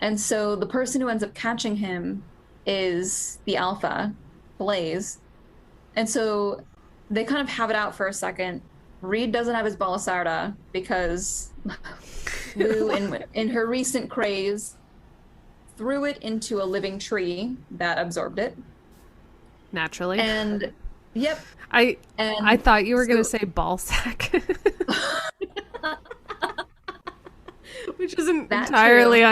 And so the person who ends up catching him is the alpha, Blaze. And so they kind of have it out for a second. Reid doesn't have his Balasarda because Lou, in her recent craze, threw it into a living tree that absorbed it. Naturally. And yep. I thought you were gonna say ball sack. which isn't entirely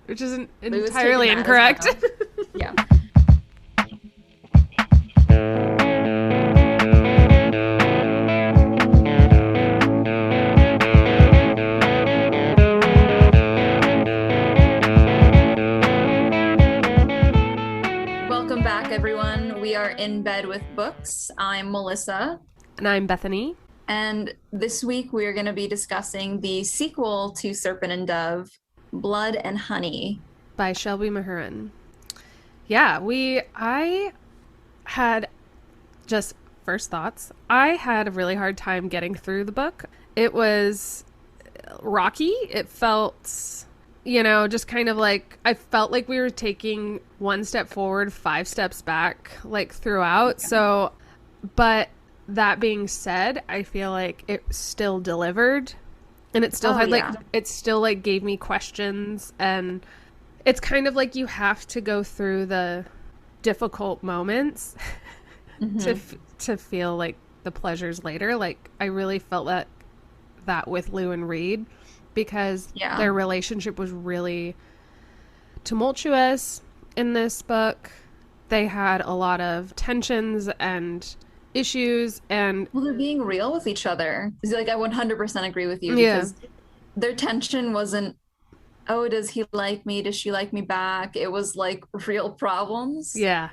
which isn't entirely incorrect. Well. Yeah. Welcome back, everyone. We are in bed with books. I'm Melissa. And I'm Bethany. And this week we are going to be discussing the sequel to Serpent and Dove, Blood and Honey by Shelby Mahurin. Yeah, I had just first thoughts. I had a really hard time getting through the book. It was rocky. It felt, just kind of like, I felt like we were taking one step forward, 5 steps back, like throughout. Yeah. So, but that being said, I feel like it still delivered, and it still it still like gave me questions, and it's kind of like you have to go through the difficult moments to feel like the pleasures later. Like I really felt that with Lou and Reid, because their relationship was really tumultuous in this book. They had a lot of tensions and issues, and they're being real with each other. Like I 100% agree with you, because their tension wasn't, oh, does he like me? Does she like me back? It was like real problems. Yeah.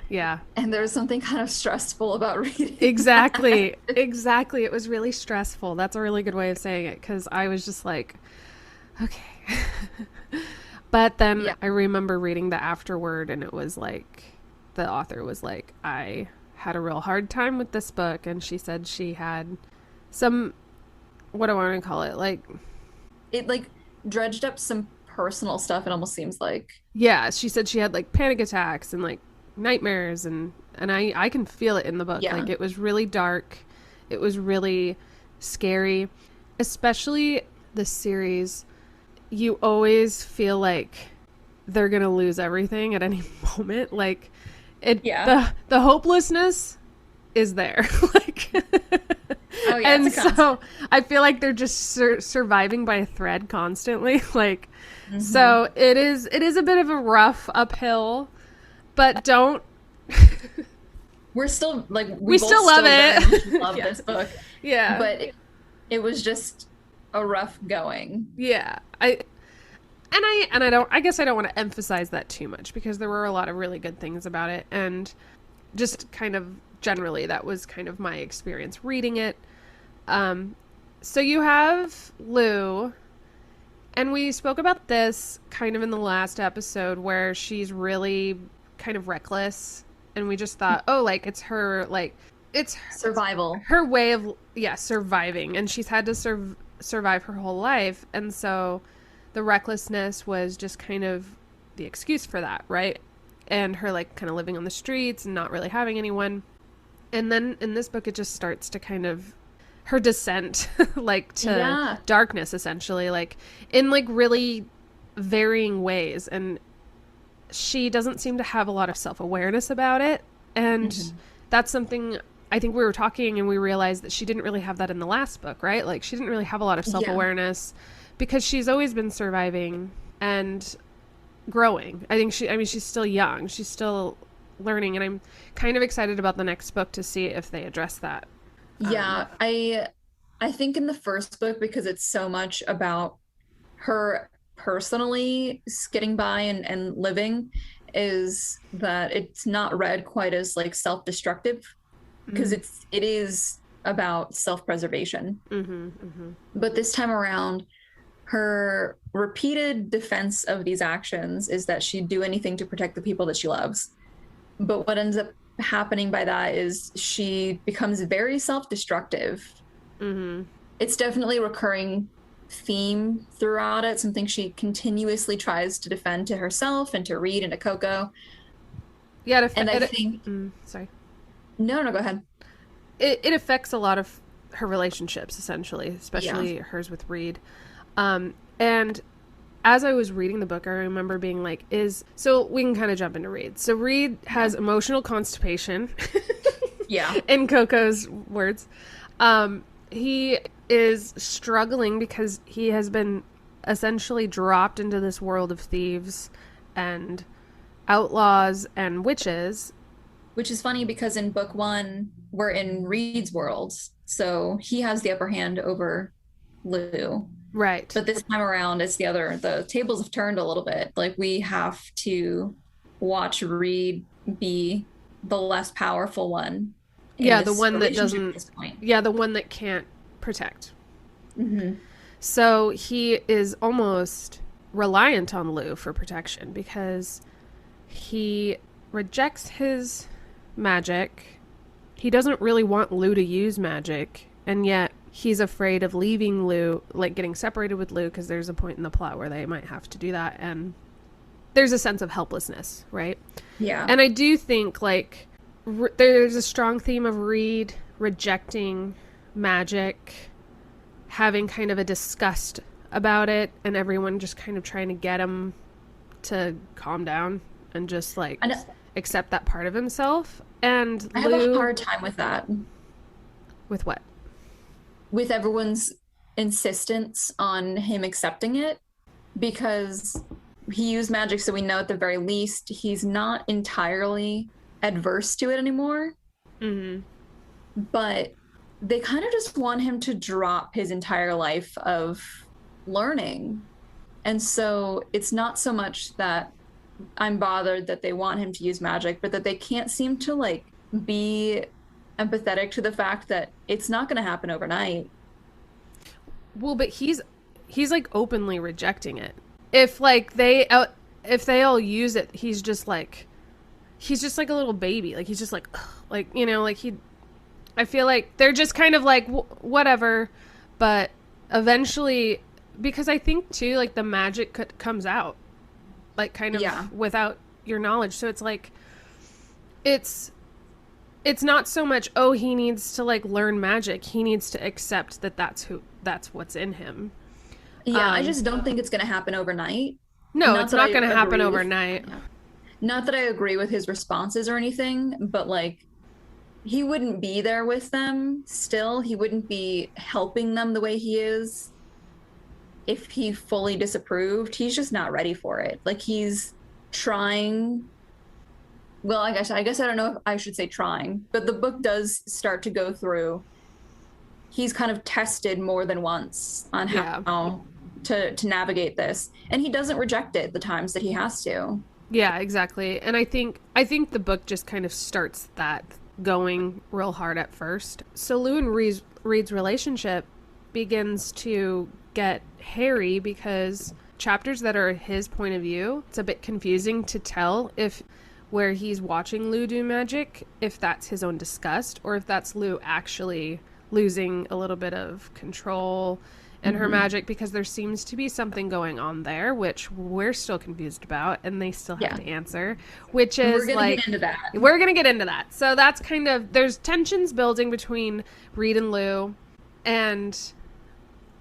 And there was something kind of stressful about reading. Exactly. It was really stressful. That's a really good way of saying it, because I was just like, okay. But then I remember reading the afterword, and it was like, the author was like, I had a real hard time with this book, and she said she had some, what do I want to call it? Like, it like dredged up some personal stuff. It almost seems like. Yeah, she said she had like panic attacks and like nightmares, and I can feel it in the book. Like it was really dark. It was really scary, especially the series. You always feel like they're going to lose everything at any moment. Like the hopelessness is there. Like, and so I feel like they're just surviving by a thread constantly. Like, so it is a bit of a rough uphill, but don't. We're still like, we still love it. Love this book. Yeah. But it was just a rough going. Yeah. I guess I don't want to emphasize that too much, because there were a lot of really good things about it, and just kind of generally that was kind of my experience reading it. So you have Lou, and we spoke about this kind of in the last episode, where she's really kind of reckless, and we just thought, oh, like it's her, like it's survival, her way of surviving, and she's had to survive her whole life, and so the recklessness was just kind of the excuse for that, right? And her like kind of living on the streets and not really having anyone. And then in this book, it just starts to kind of her descent like to darkness, essentially, like in like really varying ways. And she doesn't seem to have a lot of self-awareness about it. And that's something I think we were talking, and we realized that she didn't really have that in the last book, right? Like she didn't really have a lot of self-awareness. Because she's always been surviving and growing. I think she's still young. She's still learning. And I'm kind of excited about the next book to see if they address that. Yeah, I think in the first book, because it's so much about her personally getting by and living, is that it's not read quite as like self-destructive, because it is about self-preservation. But this time around, her repeated defense of these actions is that she'd do anything to protect the people that she loves. But what ends up happening by that is she becomes very self-destructive. It's definitely recurring theme throughout it, something she continuously tries to defend to herself and to Reid and to Coco. Yeah, And I think, sorry. no, no, go ahead. It affects a lot of her relationships, essentially, Yeah. especially hers with Reid. And as I was reading the book, I remember being like, so we can kind of jump into Reid. So Reid has emotional constipation, Yeah. in Coco's words. He is struggling because he has been essentially dropped into this world of thieves and outlaws and witches. Which is funny because in book one, we're in Reid's world. So he has the upper hand over Lou. Right. But this time around, it's the tables have turned a little bit. Like we have to watch Reid be the less powerful one in Yeah, the this one that relationship at doesn't. this point. Yeah, the one that can't protect. Mm-hmm. So he is almost reliant on Lou for protection because he rejects his magic. He doesn't really want Lou to use magic, and yet he's afraid of leaving Lou, like getting separated with Lou, because there's a point in the plot where they might have to do that, and there's a sense of helplessness, right? Yeah. And I do think, like, there's a strong theme of Reid rejecting magic, having kind of a disgust about it, and everyone just kind of trying to get him to calm down and just, like, accept that part of himself. And I have a hard time with that. With what? With everyone's insistence on him accepting it, because he used magic, so we know at the very least he's not entirely adverse to it anymore. Mm-hmm. But they kind of just want him to drop his entire life of learning. And so it's not so much that I'm bothered that they want him to use magic, but that they can't seem to like be empathetic to the fact that it's not going to happen overnight. Well, but he's like openly rejecting it. If like if they all use it, he's just like a little baby. Like he's just like ugh, like, you know, like I feel like they're just kind of like whatever, but eventually, because I think too, like the magic comes out, like kind of without your knowledge. So it's like, it's not so much, oh, he needs to like learn magic. He needs to accept that that's what's in him. Yeah, I just don't think it's going to happen overnight. No, it's not going to happen overnight. Not that I agree with his responses or anything, but like he wouldn't be there with them still. He wouldn't be helping them the way he is if he fully disapproved. He's just not ready for it. Like he's trying. Well, I guess I don't know if I should say trying, but the book does start to go through. He's kind of tested more than once on how to navigate this, and he doesn't reject it the times that he has to. Yeah, exactly. And I think the book just kind of starts that going real hard at first. So Lou and Reid's relationship begins to get hairy because chapters that are his point of view, it's a bit confusing to tell if where he's watching Lou do magic, if that's his own disgust or if that's Lou actually losing a little bit of control and her magic, because there seems to be something going on there, which we're still confused about, and they still have to answer, which is like, we're going to get into that. So that's kind of, there's tensions building between Reid and Lou and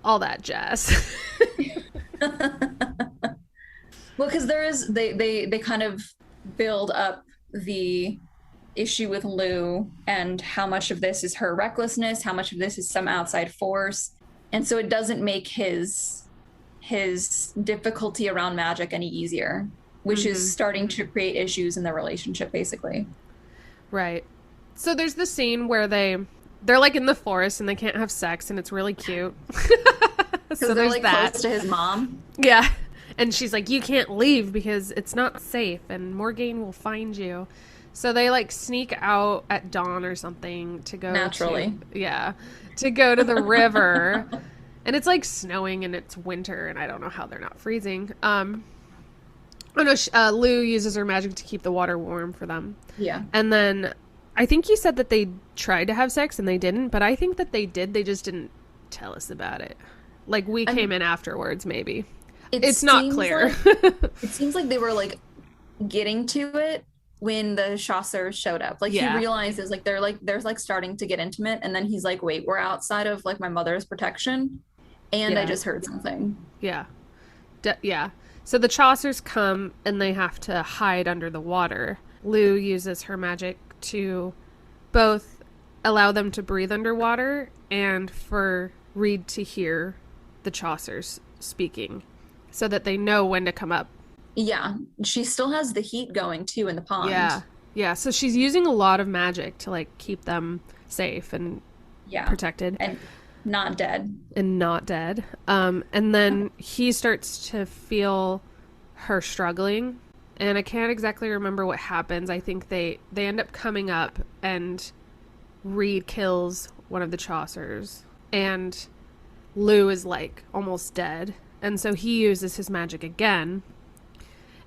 all that jazz. Well, because they kind of build up the issue with Lou and how much of this is her recklessness, how much of this is some outside force. And so it doesn't make his difficulty around magic any easier, which is starting to create issues in their relationship, basically. Right. So there's the scene where they're like in the forest and they can't have sex, and it's really cute. So they're like close to his mom. Yeah. And she's like, you can't leave because it's not safe and Morgaine will find you. So they like sneak out at dawn or something to go to go to the river. And it's like snowing and it's winter and I don't know how they're not freezing. Lou uses her magic to keep the water warm for them. Yeah. And then I think you said that they tried to have sex and they didn't, but I think that they did. They just didn't tell us about it. Like, we I'm came in afterwards, maybe. it It's not seems clear. like it seems like they were like getting to it when the chasseurs showed up. Like he Yeah. realizes like they're like starting to get intimate, and then he's like, wait, we're outside of like my mother's protection, and I Yeah. just heard something. Yeah. Yeah. So the Chaucers come and they have to hide under the water. Lou uses her magic to both allow them to breathe underwater and for Reid to hear the Chaucers speaking so that they know when to come up. Yeah, she still has the heat going too in the Yeah. pond. Yeah. So she's using a lot of magic to like keep them safe and Yeah, protected and not dead. and not dead. And then he starts to feel her struggling. And I can't exactly remember what happens. I think they end up coming up and Reid kills one of the Chaucers. And Lou is like almost dead. And so he uses his magic again.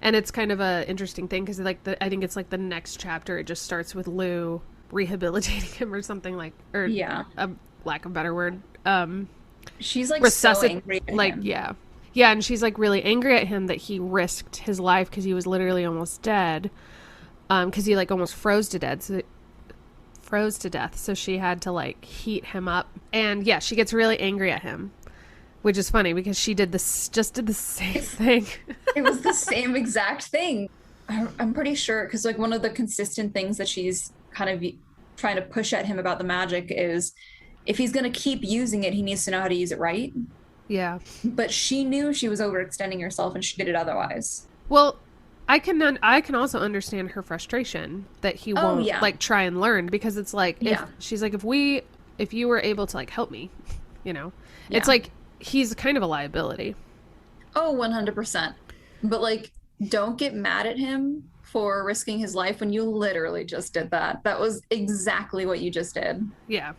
And it's kind of a interesting thing because like I think it's like the next chapter. It just starts with Lou rehabilitating him or something like, or Yeah, a lack of a better word. she's like so angry at Like, him. yeah. Yeah, and she's like really angry at him that he risked his life because he was literally almost dead. Because he like almost froze to death. So she had to like heat him up. And yeah, she gets really angry at him, which is funny because she did the same thing. It was the same exact thing. I'm pretty sure because like one of the consistent things that she's kind of trying to push at him about the magic is if he's going to keep using it, he needs to know how to use it right. Yeah. But she knew she was overextending herself and she did it otherwise. Well, I can also understand her frustration that he won't like try and learn because it's like if she's like if you were able to like help me, you know. It's like he's kind of a liability. Oh, 100%. But like don't get mad at him for risking his life when you literally just did that. That was exactly what you just did. Yeah.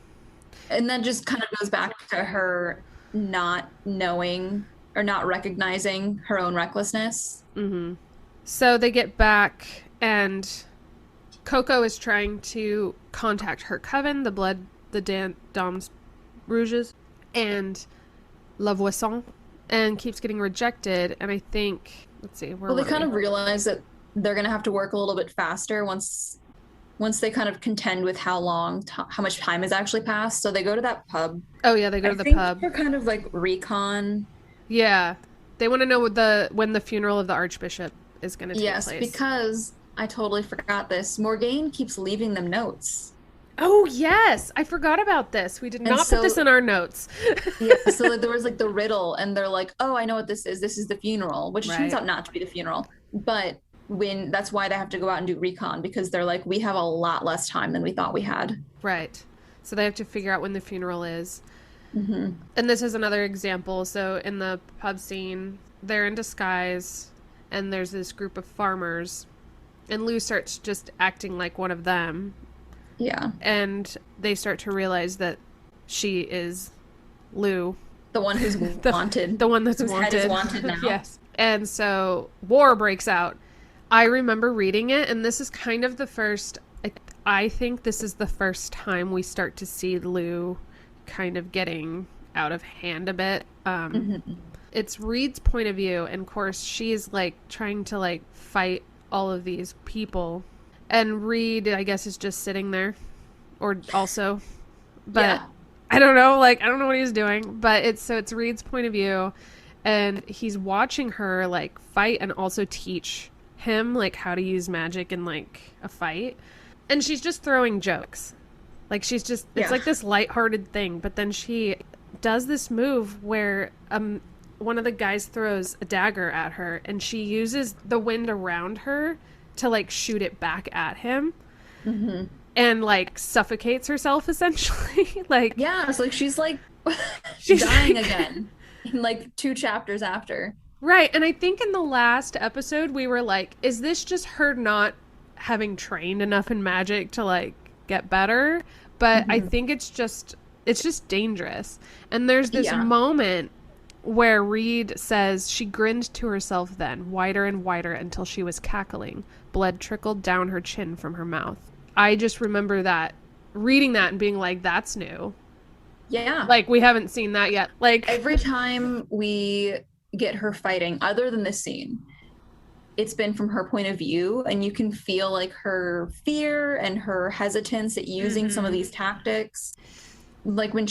And that just kind of goes back to her not knowing or not recognizing her own recklessness. Mm-hmm. So they get back and Coco is trying to contact her coven, the Dames Rouges, and La Voisson, and keeps getting rejected. And I think, let's see, Well, they kind of realize that they're going to have to work a little bit faster once they kind of contend with how much time has actually passed. So they go to that pub. Oh yeah, they go to the pub. For kind of like recon. Yeah, they want to know when the funeral of the Archbishop is going to take place. Yes, because I totally forgot this. Morgaine keeps leaving them notes. Oh yes, I forgot about this. We did not put this in our notes. Yeah, so like, there was like the riddle, and they're like, "Oh, I know what this is. This is the funeral," which turns out not to be the funeral. But that's why they have to go out and do recon because they're like, we have a lot less time than we thought we had. Right. So they have to figure out when the funeral is. Mm-hmm. And this is another example. So in the pub scene, they're in disguise, and there's this group of farmers, and Lou starts just acting like one of them. Yeah. And they start to realize that she is Lou. The one who's wanted. The one that's whose wanted. Head is wanted now. Yes. And so war breaks out. I remember reading it, and this is kind of the first, I think this is the first time we start to see Lou kind of getting out of hand a bit. It's Reid's point of view, and of course she's like trying to like fight all of these people, and Reid, I guess, is just sitting there, or also, but I don't know what he's doing, but it's Reid's point of view, and he's watching her like fight and also teach him like how to use magic in like a fight, and she's just throwing jokes, like she's just it's like this lighthearted thing, but then she does this move where one of the guys throws a dagger at her, and she uses the wind around her to like shoot it back at him, and like suffocates herself essentially. Like it's like she's she's dying like, again in like 2 chapters after. Right. And I think in the last episode we were like, is this just her not having trained enough in magic to like get better? But I think it's just dangerous. And there's this moment where Reid says she grinned to herself then, wider and wider until she was cackling. Blood trickled down her chin from her mouth. I just remember that, reading that and being like, that's new. Yeah. Like, we haven't seen that yet. Like, Every time we get her fighting, other than this scene, it's been from her point of view, and you can feel like her fear and her hesitance at using some of these tactics. Like when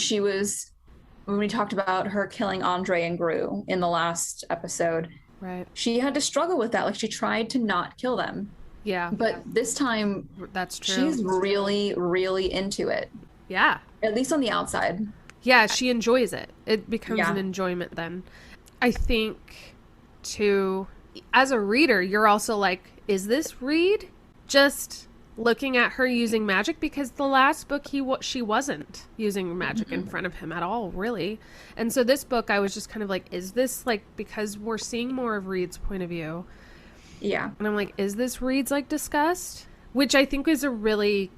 we talked about her killing Andre and Gru in the last episode, right. she had to struggle with that. Like she tried to not kill them. Yeah. But this time That's true. she's really, really into it. Yeah. At least on the outside. Yeah, she enjoys it. It becomes Yeah. an enjoyment then. I think, too, as a reader, you're also like, is this Reid just looking at her using magic? Because the last book, she wasn't using magic in front of him at all, really. And so this book, I was just kind of like, is this, like, because we're seeing more of Reid's point of view? Yeah. And I'm like, is this Reid's, like, disgust? Which I think is really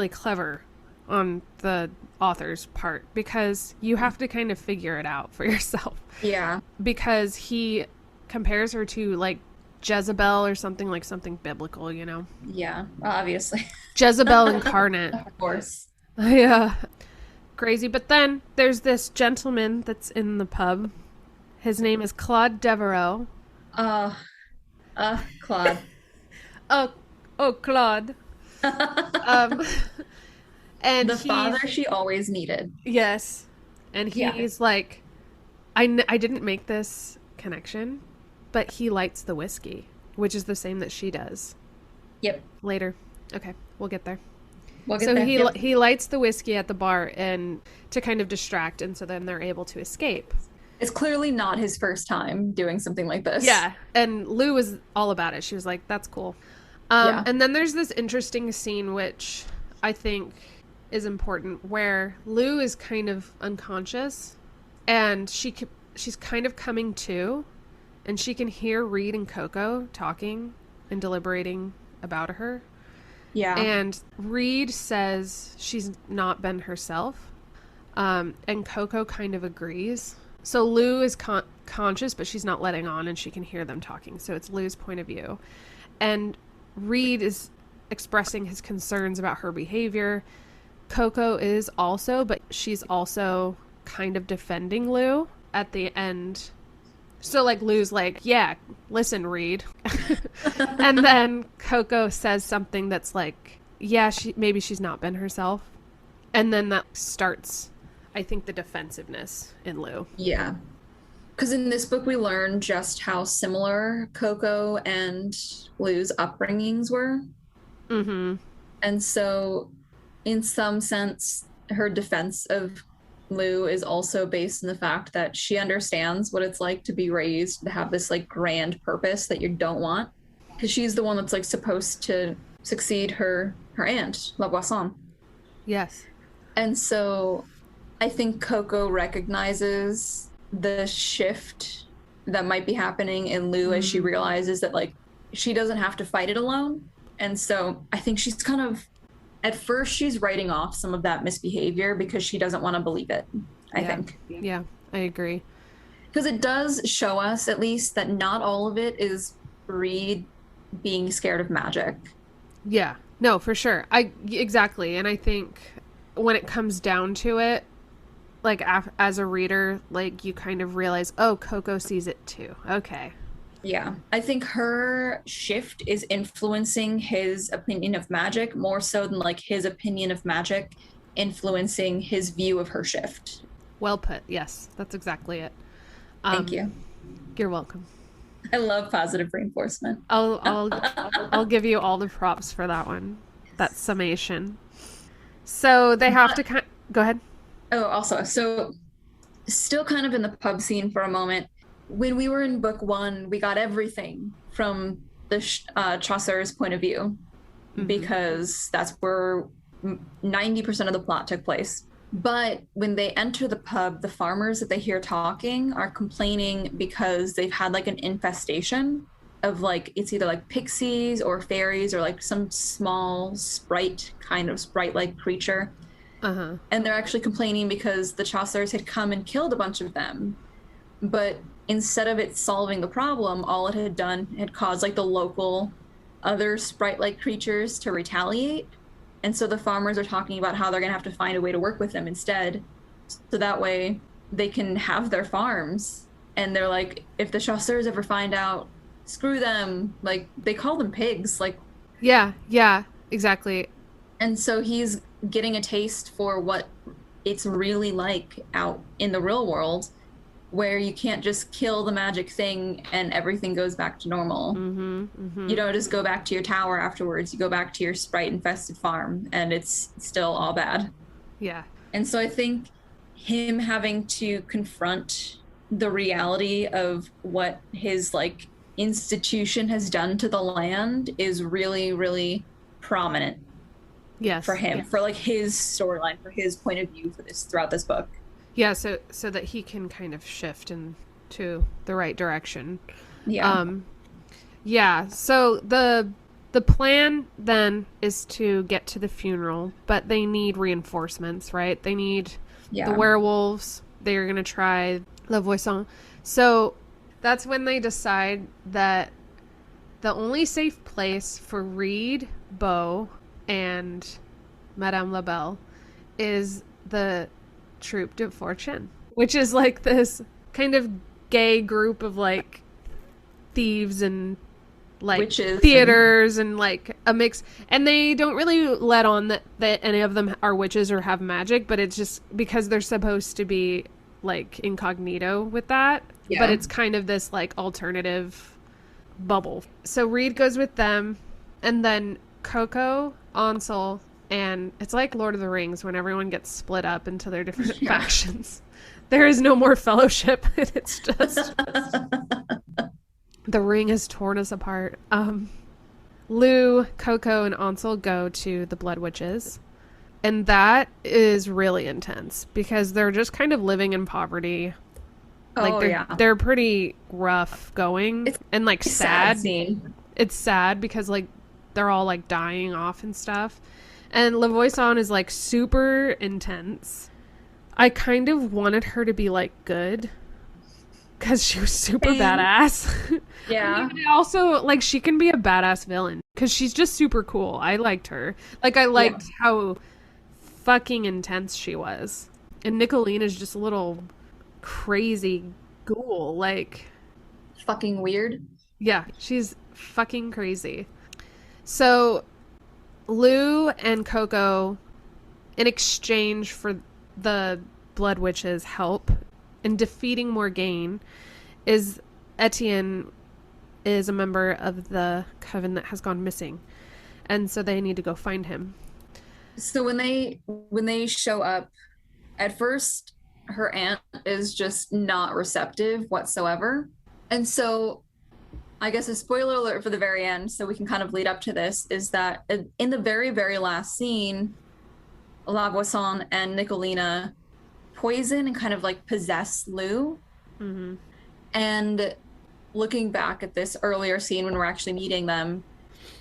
clever on the author's part, because you have to kind of figure it out for yourself. Yeah. Because he compares her to, like, Jezebel or something, like something biblical, you know? Yeah. Obviously. Jezebel incarnate. Of course. Yeah. Crazy. But then there's this gentleman that's in the pub. His name is Claude Devereaux. Claude. Oh, Claude. And The father she always needed. Yes. And he's like, I didn't make this connection, but he lights the whiskey, which is the same that she does. Yep. Later. Okay, we'll get there. So he lights the whiskey at the bar and to kind of distract, and so then they're able to escape. It's clearly not his first time doing something like this. Yeah, and Lou was all about it. She was like, that's cool. And then there's this interesting scene, which I think is important, where Lou is kind of unconscious, and she's kind of coming to, and she can hear Reid and Coco talking and deliberating about her. Yeah. And Reid says she's not been herself, and Coco kind of agrees. So Lou is conscious, but she's not letting on, and she can hear them talking. So it's Lou's point of view. And Reid is expressing his concerns about her behavior. Coco is also, but she's also kind of defending Lou at the end. So, like, Lou's like, yeah, listen, Reid. And then Coco says something that's like, yeah, maybe she's not been herself. And then that starts, I think, the defensiveness in Lou. Yeah. Because in this book, we learn just how similar Coco and Lou's upbringings were. Mm-hmm. And so, in some sense, her defense of Lou is also based in the fact that she understands what it's like to be raised, to have this like grand purpose that you don't want. Because she's the one that's like supposed to succeed her aunt, La Boisson. Yes. And so I think Coco recognizes the shift that might be happening in Lou as she realizes that like she doesn't have to fight it alone. And so I think she's kind of, at first she's writing off some of that misbehavior because she doesn't want to believe it, I think. Yeah, I agree. Because it does show us at least that not all of it is Reid being scared of magic. Yeah, no, for sure. Exactly. And I think when it comes down to it, like as a reader, like you kind of realize, oh, Coco sees it too. Okay. Yeah. I think her shift is influencing his opinion of magic more so than like his opinion of magic influencing his view of her shift. Well put. Yes, that's exactly it. Thank you. You're welcome. I love positive reinforcement. I'll give you all the props for that one. That summation. So they have to go ahead. Oh, also, so still kind of in the pub scene for a moment. When we were in book one, we got everything from the Chaucer's point of view, because that's where 90% of the plot took place. But when they enter the pub, the farmers that they hear talking are complaining because they've had like an infestation of like, it's either like pixies or fairies or like some small sprite-like creature. Uh-huh. And they're actually complaining because the Chaucers had come and killed a bunch of them. But instead of it solving the problem, all it had done had caused like the local other sprite-like creatures to retaliate. And so the farmers are talking about how they're going to have to find a way to work with them instead. so that way they can have their farms. And they're like, if the chasseurs ever find out, screw them. Like they call them pigs. Like, Yeah, yeah, exactly. and so he's getting a taste for what it's really like out in the real world, where you can't just kill the magic thing and everything goes back to normal. Mm-hmm. You Mm-hmm. don't just go back to your tower afterwards. You go back to your sprite infested farm and it's still all bad. Yeah. And so I think him having to confront the reality of what his like institution has done to the land is really, really prominent for Yes. him, for like his storyline, for his point of view for this throughout this book. Yeah, so that he can kind of shift into the right direction. Yeah. Yeah, so the plan then is to get to the funeral, but they need reinforcements, right? They need the Yeah. werewolves. They're going to try La Voisson. So that's when they decide that the only safe place for Reid, Beau, and Madame Labelle is the Troupe de Fortune, which is like this kind of gay group of like thieves and like Witches theaters and like a mix, and they don't really let on that any of them are witches or have magic, but it's just because they're supposed to be like incognito with that. Yeah. But it's kind of this like alternative bubble. So Reid goes with them, and then Coco, Ansel, and it's like Lord of the Rings when everyone gets split up into their different factions. There is no more fellowship. It's just the ring has torn us apart. Lou, Coco, and Ansel go to the Blood Witches. And that is really intense because they're just kind of living in poverty. Like they're pretty rough going. It's and like sad. Scene. It's sad because like they're all like dying off and stuff. And La Voisson is like super intense. I kind of wanted her to be like good because she was super badass. Yeah. I also like she can be a badass villain because she's just super cool. I liked her. Like I liked how fucking intense she was. And Nicolene is just a little crazy ghoul. Like Fucking weird. yeah, she's fucking crazy. So Lou and Coco, in exchange for the Blood Witch's help in defeating Morgaine, is Etienne is a member of the coven that has gone missing, and so they need to go find him. So when they show up, at first her aunt is just not receptive whatsoever. And so I guess a spoiler alert for the very end, so we can kind of lead up to this, is that in the very, very last scene, La Voisson and Nicolina poison and kind of like possess Lou. Mm-hmm. And looking back at this earlier scene when we're actually meeting them,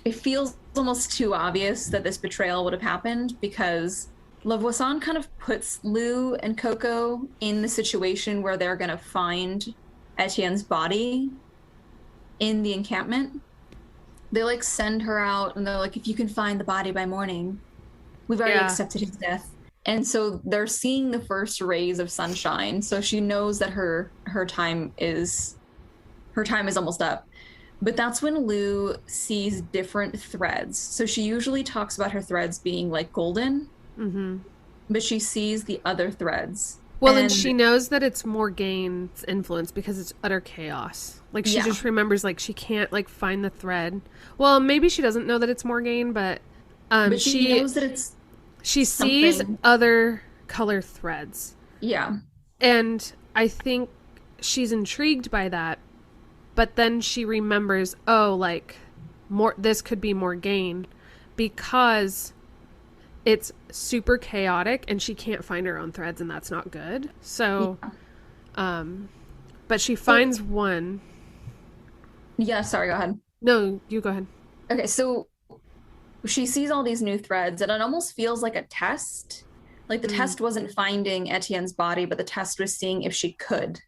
it feels almost too obvious that this betrayal would have happened because La Voisson kind of puts Lou and Coco in the situation where they're going to find Etienne's body in the encampment. They like send her out and they're like, if you can find the body by morning, we've already accepted his death. And so they're seeing the first rays of sunshine. So she knows that her time is almost up. But that's when Lou sees different threads. So she usually talks about her threads being like golden, but she sees the other threads. Well, and she knows that it's Morgaine's influence because it's utter chaos. Like, she just remembers, like, she can't, like, find the thread. Well, maybe she doesn't know that it's Morgaine, but she knows that it's she sees other color threads. Yeah. And I think she's intrigued by that, but then she remembers, oh, like, this could be Morgaine because it's super chaotic and she can't find her own threads, and that's not good. So, but she finds one. Yeah, sorry, go ahead. No, you go ahead. Okay, so she sees all these new threads, and it almost feels like a test. Like the test wasn't finding Etienne's body, but the test was seeing if she could.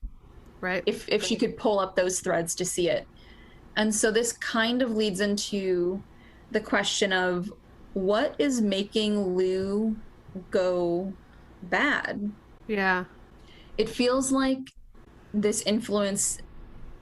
Right. If she could pull up those threads to see it. And so this kind of leads into the question of what is making Lou go bad? Yeah. It feels like this influence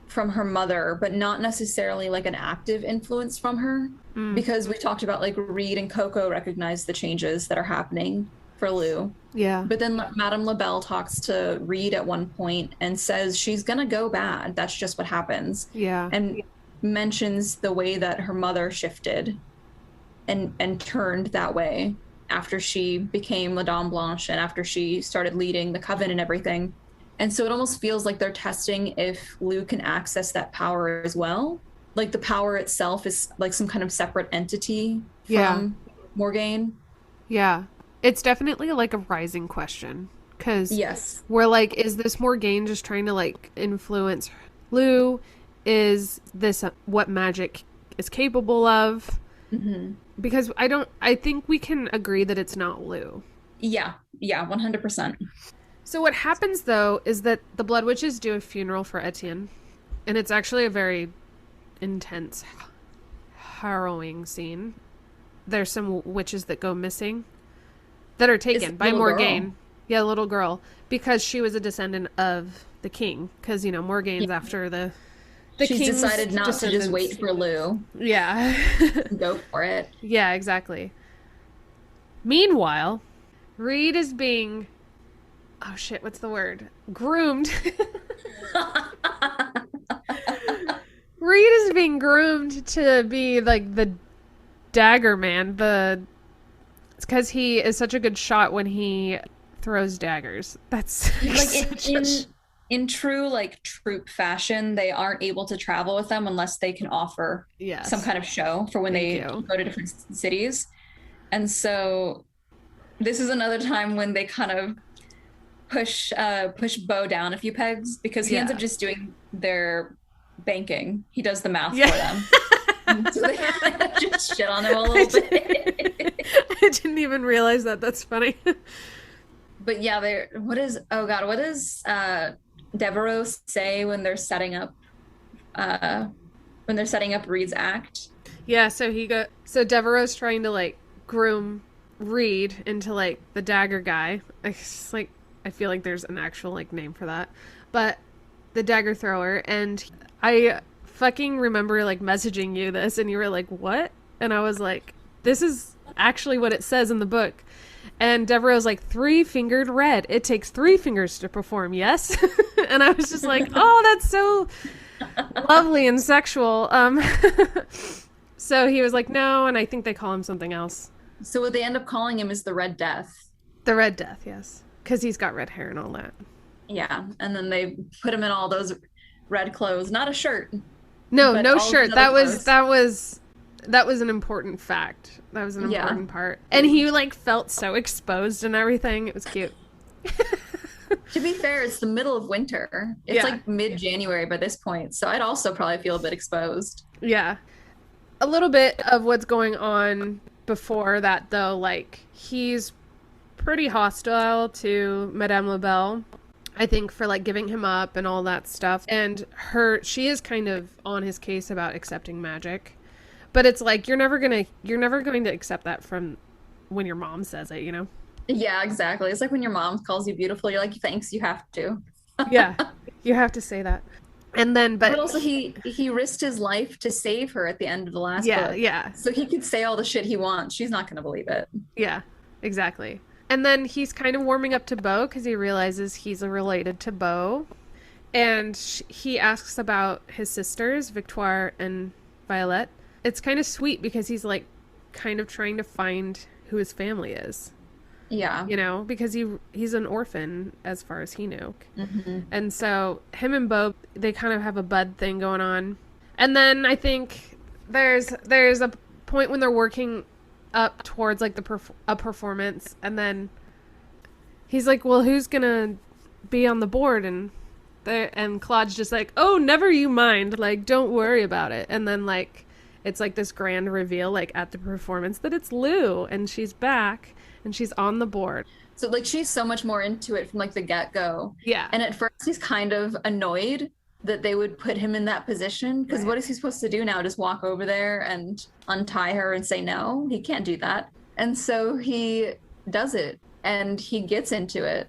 from her mother, but not necessarily like an active influence from her, Mm. because we talked about like Reid and Coco recognize the changes that are happening for Lou. Yeah. But then Madame LaBelle talks to Reid at one point and says she's gonna go bad. That's just what happens. Yeah. And mentions the way that her mother shifted and turned that way after she became La Dame Blanche and after she started leading the coven and everything. And so it almost feels like they're testing if Lou can access that power as well. Like the power itself is like some kind of separate entity Yeah. from Morgaine. Yeah. It's definitely like a rising question. Because Yes. we're like, is this Morgaine just trying to like influence Lou? Is this what magic is capable of? Mm-hmm. Because I think we can agree that it's not Lou. Yeah. Yeah. 100%. So what happens though is that the Blood Witches do a funeral for Etienne. And it's actually a very intense, harrowing scene. There's some witches that go missing that are taken by Morgaine. Girl. Yeah, little girl. Because she was a descendant of the king. Because, you know, Morgaine's after the She's king's decided not to just wait for Lou. Yeah. Go for it. Yeah, exactly. Meanwhile, Reid is being... Oh, shit, what's the word? Groomed. Reid is being groomed to be, like, the dagger man. It's because he is such a good shot when he throws daggers. That's... Like, in true like troop fashion, they aren't able to travel with them unless they can offer some kind of show for when they go to different cities. And so this is another time when they kind of push Beau down a few pegs because he ends up just doing their banking. He does the math for them. So they just shit on him a little bit. I didn't even realize that. That's funny. But yeah, what does Devereaux say when they're setting up Reid's act? Yeah, so Devereaux's trying to like groom Reid into like the dagger guy. I feel like there's an actual like name for that. But the dagger thrower, and I fucking remember like messaging you this and you were like, "What?" And I was like, "This is actually what it says in the book." And Devereaux's like, 3-fingered red. It takes 3 fingers to perform, yes? And I was just like, oh, that's so lovely and sexual. So he was like, no, and I think they call him something else. So what they end up calling him is the Red Death. The Red Death, yes. Because he's got red hair and all that. Yeah, and then they put him in all those red clothes. Not a shirt. No shirt. That was an important fact. That was an important part. And he like felt so exposed and everything. It was cute. To be fair, it's the middle of winter. It's like mid-January by this point. So I'd also probably feel a bit exposed. Yeah. A little bit of what's going on before that though, like he's pretty hostile to Madame LaBelle. I think for like giving him up and all that stuff. And she is kind of on his case about accepting magic. But it's like you're never going to accept that from when your mom says it, you know? Yeah, exactly. It's like when your mom calls you beautiful, you're like, thanks, you have to. Yeah. You have to say that. And then but also he risked his life to save her at the end of the last book. Yeah. So he could say all the shit he wants. She's not going to believe it. Yeah. Exactly. And then he's kind of warming up to Beau because he realizes he's related to Beau. And he asks about his sisters, Victoire and Violette. It's kind of sweet because he's like kind of trying to find who his family is. Yeah. You know, because he's an orphan as far as he knew. Mm-hmm. And so him and Beau, they kind of have a bud thing going on. And then I think there's a point when they're working up towards like a performance, and then he's like, well, who's gonna be on the board? And Claude's just like, oh, never you mind, like don't worry about it. And then like it's like this grand reveal like at the performance that it's Lou and she's back and she's on the board. So like she's so much more into it from like the get-go. Yeah. And at first he's kind of annoyed that they would put him in that position because what is he supposed to do now? Just walk over there and untie her and say no? He can't do that. And so he does it and he gets into it.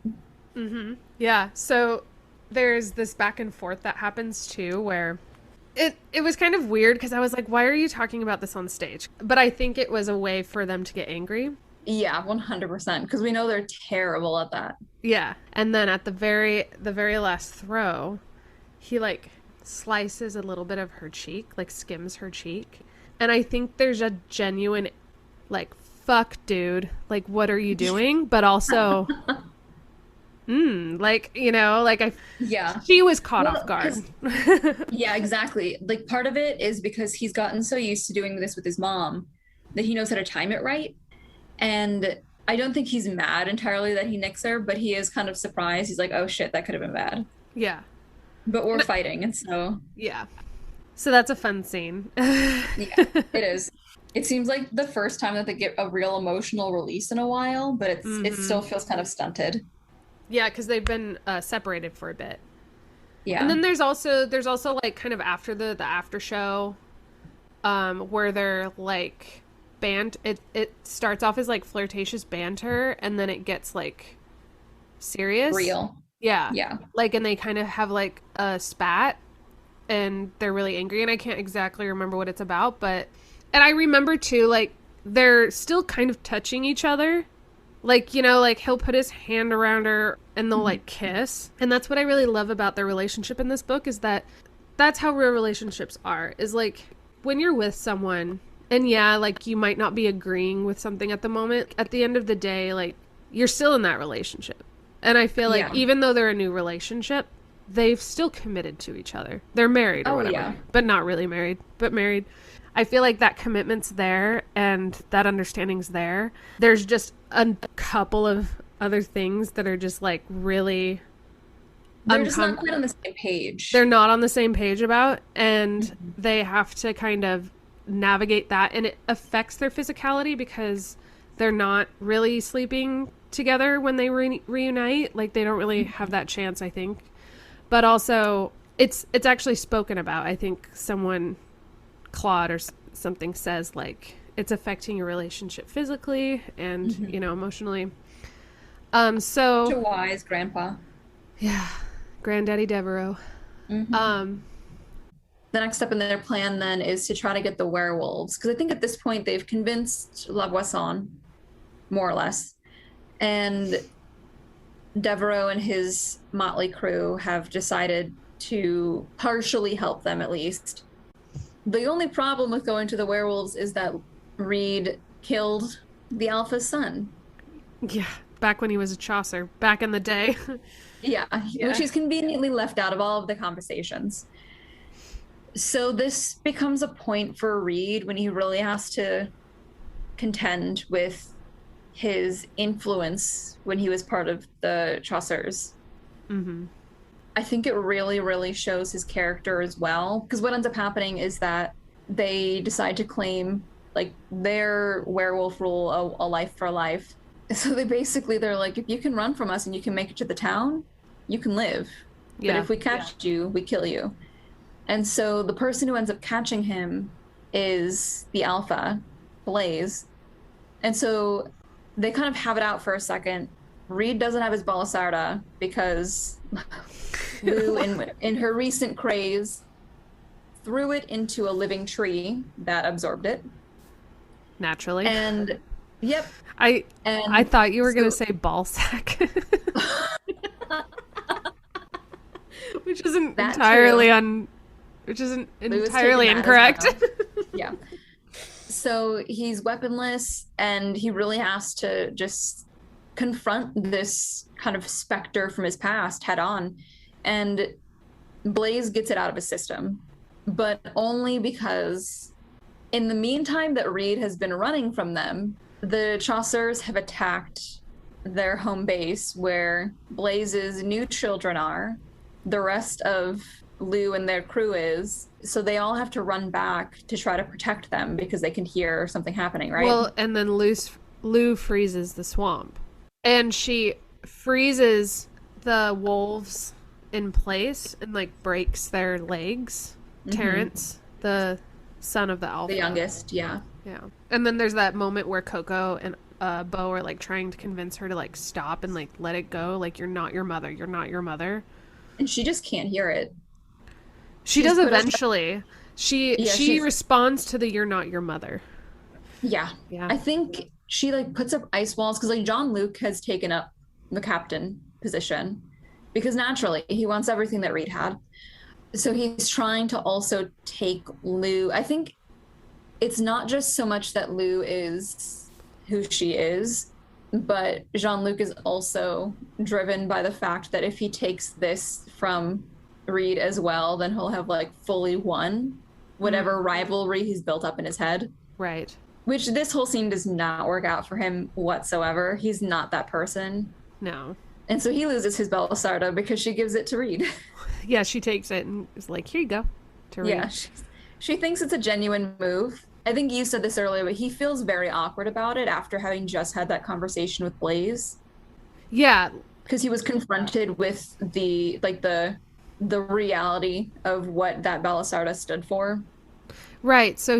Yeah. So there's this back and forth that happens too, where it was kind of weird because I was like, why are you talking about this on stage? But I think it was a way for them to get angry. Yeah, 100%. Because we know they're terrible at that. Yeah. And then at the very last throw, he like slices a little bit of her cheek, like skims her cheek. And I think there's a genuine like, fuck dude, like what are you doing? But also like, like Yeah. she was caught Well, off guard. yeah, exactly. Like part of it is because he's gotten so used to doing this with his mom that he knows how to time it right. And I don't think he's mad entirely that he nicks her, but he is kind of surprised. He's like, oh shit, that could have been bad. Yeah. But we're fighting, and so Yeah. So that's a fun scene. yeah, it is. It seems like the first time that they get a real emotional release in a while, but it still feels kind of stunted. Yeah, because they've been separated for a bit. Yeah. And then there's also like kind of after the after show, where they're like it starts off as like flirtatious banter and then it gets like serious. Real. Yeah. Yeah. Like, and they kind of have like a spat and they're really angry and I can't exactly remember what it's about, but and I remember too, like they're still kind of touching each other. Like, like he'll put his hand around her and they'll like kiss. And that's what I really love about their relationship in this book is that that's how real relationships are. Is like when you're with someone and yeah, like you might not be agreeing with something at the moment. At the end of the day, like you're still in that relationship. And I feel like even though they're a new relationship, they've still committed to each other. They're married or whatever, but not really married, but married. I feel like that commitment's there and that understanding's there. There's just a couple of other things that are just like really they're just not quite on the same page. They're not on the same page about, and they have to kind of navigate that, and it affects their physicality because they're not really sleeping together when they reunite. Like they don't really have that chance, I think. But also it's actually spoken about. I think someone, Claude or something, says like it's affecting your relationship physically and emotionally. So to wise grandpa. Yeah, Grandaddy Devereaux. The next step in their plan then is to try to get the werewolves, because I think at this point they've convinced La Boisson, more or less, and Devereaux and his motley crew have decided to partially help them at least. The only problem with going to the werewolves is that Reid killed the Alpha's son. Yeah, back when he was a Chaucer, back in the day. Yeah, which is conveniently left out of all of the conversations. So this becomes a point for Reid when he really has to contend with his influence when he was part of the Chaucers. I think it really, really shows his character as well, because what ends up happening is that they decide to claim like their werewolf rule, a life for life. So they're like, if you can run from us and you can make it to the town, you can live. But if we catch you, we kill you. And so the person who ends up catching him is the Alpha, Blaze. And so they kind of have it out for a second. Reid doesn't have his Balasarda because Lou, in her recent craze, threw it into a living tree that absorbed it. Naturally. And, yep. I thought you were going to say ball sack. Which isn't entirely incorrect. Yeah. So he's weaponless and he really has to just confront this kind of specter from his past head on. And Blaze gets it out of his system, but only because in the meantime that Reid has been running from them, the Chaucers have attacked their home base where Blaze's new children are. The rest of Lou and their crew is. So they all have to run back to try to protect them because they can hear something happening, right? Well, and then Lou freezes the swamp. And she freezes the wolves in place and like breaks their legs. Terrence, the son of the Alpha. The youngest, yeah. Yeah. And then there's that moment where Coco and Beau are like trying to convince her to like stop and like let it go. Like, you're not your mother. You're not your mother. And she just can't hear it. She She's does put eventually. yeah, She responds to the "you're not your mother." yeah. Yeah. I think she like puts up ice walls because like Jean-Luc has taken up the captain position because naturally he wants everything that Reid had. So he's trying to also take Lou. I think it's not just so much that Lou is who she is, but Jean-Luc is also driven by the fact that if he takes this from Reid as well, then he'll have like fully won whatever rivalry he's built up in his head. Right. Which this whole scene does not work out for him whatsoever. He's not that person. No. And so he loses his Belisarda because she gives it to Reid. Yeah, she takes it and is like, "Here you go." To Reid. Yeah, she thinks it's a genuine move. I think you said this earlier, but he feels very awkward about it after having just had that conversation with Blaze. Yeah. Because he was confronted with the reality of what that Belisarda stood for. Right. So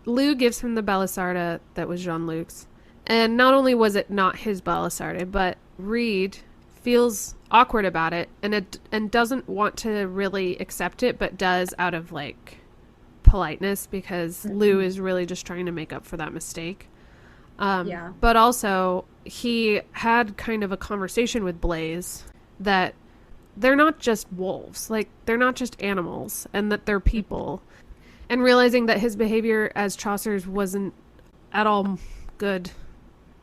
Lou gives him the Belisarda that was Jean-Luc's. And not only was it not his Belisarda, but Reid feels awkward about it and doesn't want to really accept it, but does out of like politeness because Lou is really just trying to make up for that mistake. Yeah. But also he had kind of a conversation with Blaze that they're not just wolves, like they're not just animals, and that they're people. And realizing that his behavior as Chaucer's wasn't at all good.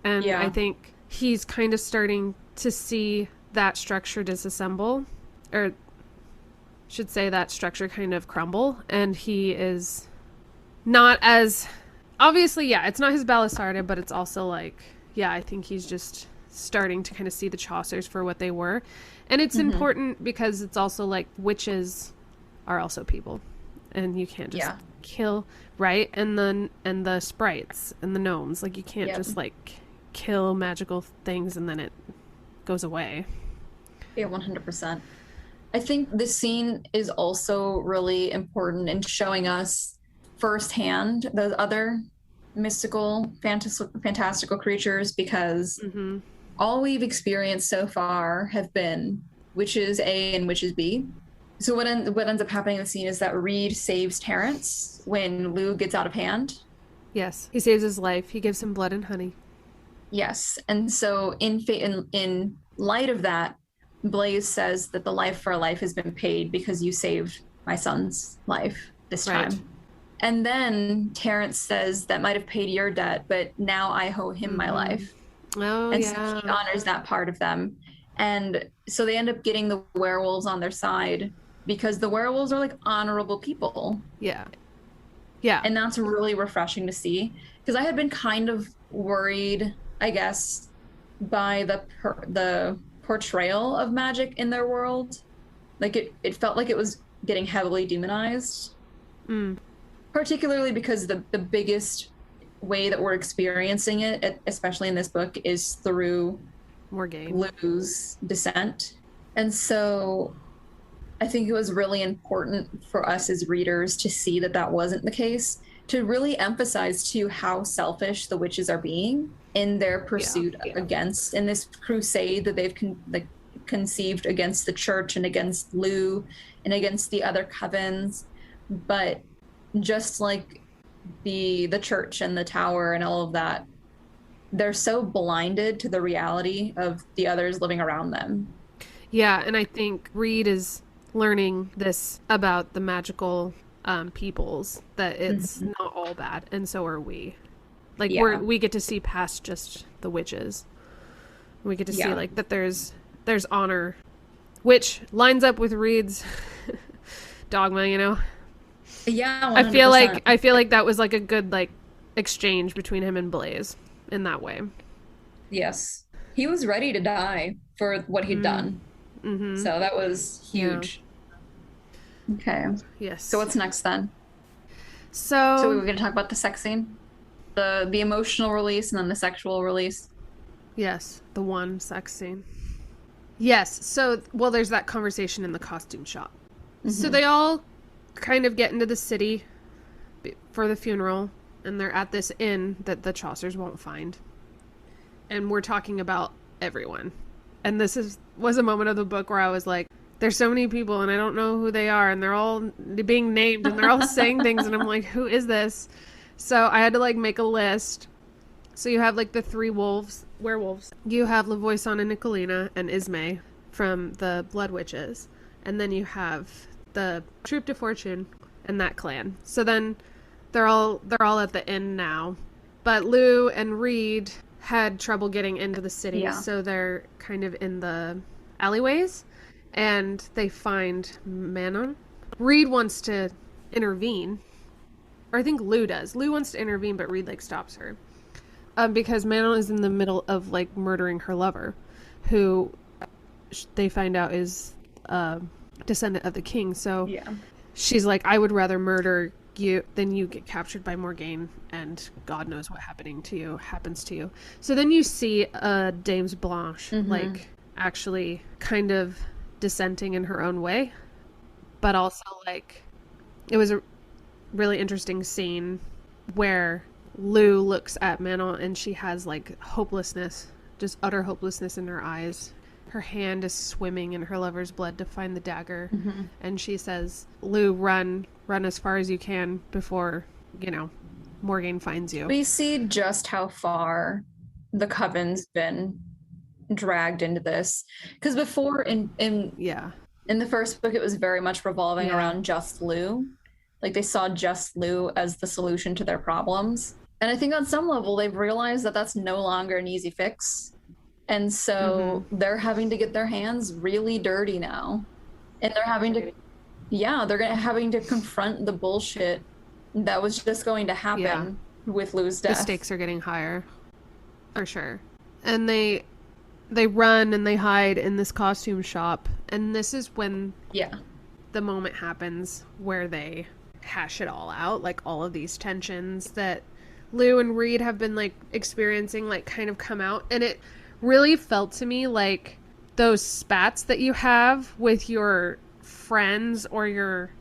And Yeah. I think he's kind of starting to see that structure disassemble, or should say that structure kind of crumble. And he is not as, obviously, yeah, it's not his Belisarda, but it's also like, yeah, I think he's just starting to kind of see the Chaucers for what they were. And it's important because it's also like witches are also people. And you can't just kill, right? And the sprites and the gnomes, like you can't just like kill magical things and then it goes away. Yeah, 100%. I think this scene is also really important in showing us firsthand those other mystical, fantastical creatures because all we've experienced so far have been witches A and witches B. So what ends up happening in the scene is that Reid saves Terrence when Lou gets out of hand. Yes, he saves his life. He gives him blood and honey. Yes, and so in light of that, Blaze says that the life for a life has been paid because you saved my son's life this time. Right. And then Terrence says that might have paid your debt, but now I owe him my life. Oh, and yeah. So he honors that part of them. And so they end up getting the werewolves on their side because the werewolves are like honorable people. Yeah. Yeah. And that's really refreshing to see because I had been kind of worried, I guess, by the portrayal of magic in their world. Like it felt like it was getting heavily demonized. Particularly because the biggest way that we're experiencing it, especially in this book, is through Lou's descent. And so I think it was really important for us as readers to see that that wasn't the case, to really emphasize to how selfish the witches are being in their pursuit against, in this crusade that they've conceived against the church and against Lou and against the other covens. But just like the church and the tower and all of that, they're so blinded to the reality of the others living around them. Yeah, and I think Reid is learning this about the magical peoples, that it's not all bad, and so are we. Like we get to see past just the witches. We get to see like that there's honor, which lines up with Reid's dogma, you know. Yeah, 100%. I feel like that was like a good like exchange between him and Blaze in that way. Yes, he was ready to die for what he'd done. So that was huge. Yeah. Okay. Yes. So what's next then? So we were going to talk about the sex scene, the emotional release, and then the sexual release. Yes, the one sex scene. Yes. So there's that conversation in the costume shop. So they all kind of get into the city for the funeral, and they're at this inn that the Chaucers won't find. and we're talking about everyone. And was a moment of the book where I was like, there's so many people and I don't know who they are, and they're all being named and they're all saying things, and I'm like, who is this? So I had to like make a list. So you have like the 3 werewolves. You have Lavoisin and Nicolina and Ismay from the Blood Witches. And then you have the Troupe de Fortune and that clan. So then they're all at the inn now. But Lou and Reid had trouble getting into the city, so they're kind of in the alleyways. And they find Manon. Reid wants to intervene. Or I think Lou does. Lou wants to intervene, but Reid like stops her. Because Manon is in the middle of like murdering her lover, who they find out is a descendant of the king. So she's like, I would rather murder you than you get captured by Morgaine, and God knows what happens to you. So then you see Dames Blanche like actually kind of dissenting in her own way, but also like it was a really interesting scene where Lou looks at Manon and she has like hopelessness, just utter hopelessness in her eyes. Her hand is swimming in her lover's blood to find the dagger. And she says, Lou, run as far as you can before, Morgaine finds you. We see just how far the Coven's been dragged into this. Because before in the first book, it was very much revolving around just Lou. Like they saw just Lou as the solution to their problems. And I think on some level, they've realized that that's no longer an easy fix. And so they're having to get their hands really dirty now. And they're having to, having to confront the bullshit that was just going to happen with Lou's death. The stakes are getting higher, for sure. And they run and they hide in this costume shop. And this is when the moment happens where they hash it all out, like all of these tensions that Lou and Reid have been like experiencing, like kind of come out. And it really felt to me like those spats that you have with your friends or your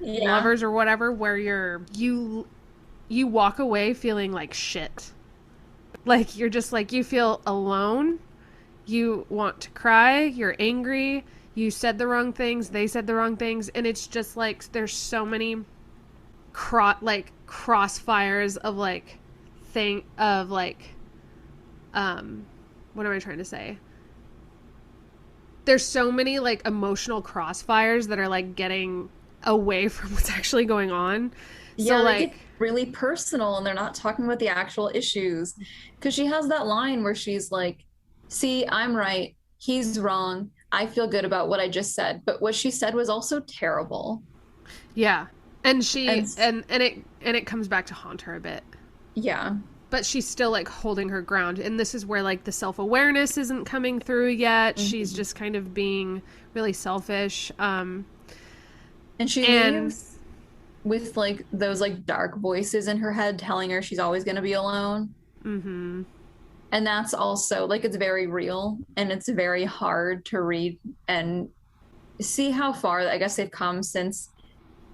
lovers or whatever, where you walk away feeling like shit. Like you're just like, you feel alone, you want to cry, you're angry, you said the wrong things, they said the wrong things, and it's just like there's so many crossfires of what am I trying to say? There's so many like emotional crossfires that are like getting away from what's actually going on. Yeah, so like it's really personal and they're not talking about the actual issues. Because she has that line where she's like, see, I'm right, he's wrong, I feel good about what I just said. But what she said was also terrible. Yeah. And it comes back to haunt her a bit. Yeah. But she's still like holding her ground. And this is where like the self-awareness isn't coming through yet. She's just kind of being really selfish. And she leaves with like those like dark voices in her head telling her she's always going to be alone. And that's also like, it's very real and it's very hard to read and see how far I guess they've come since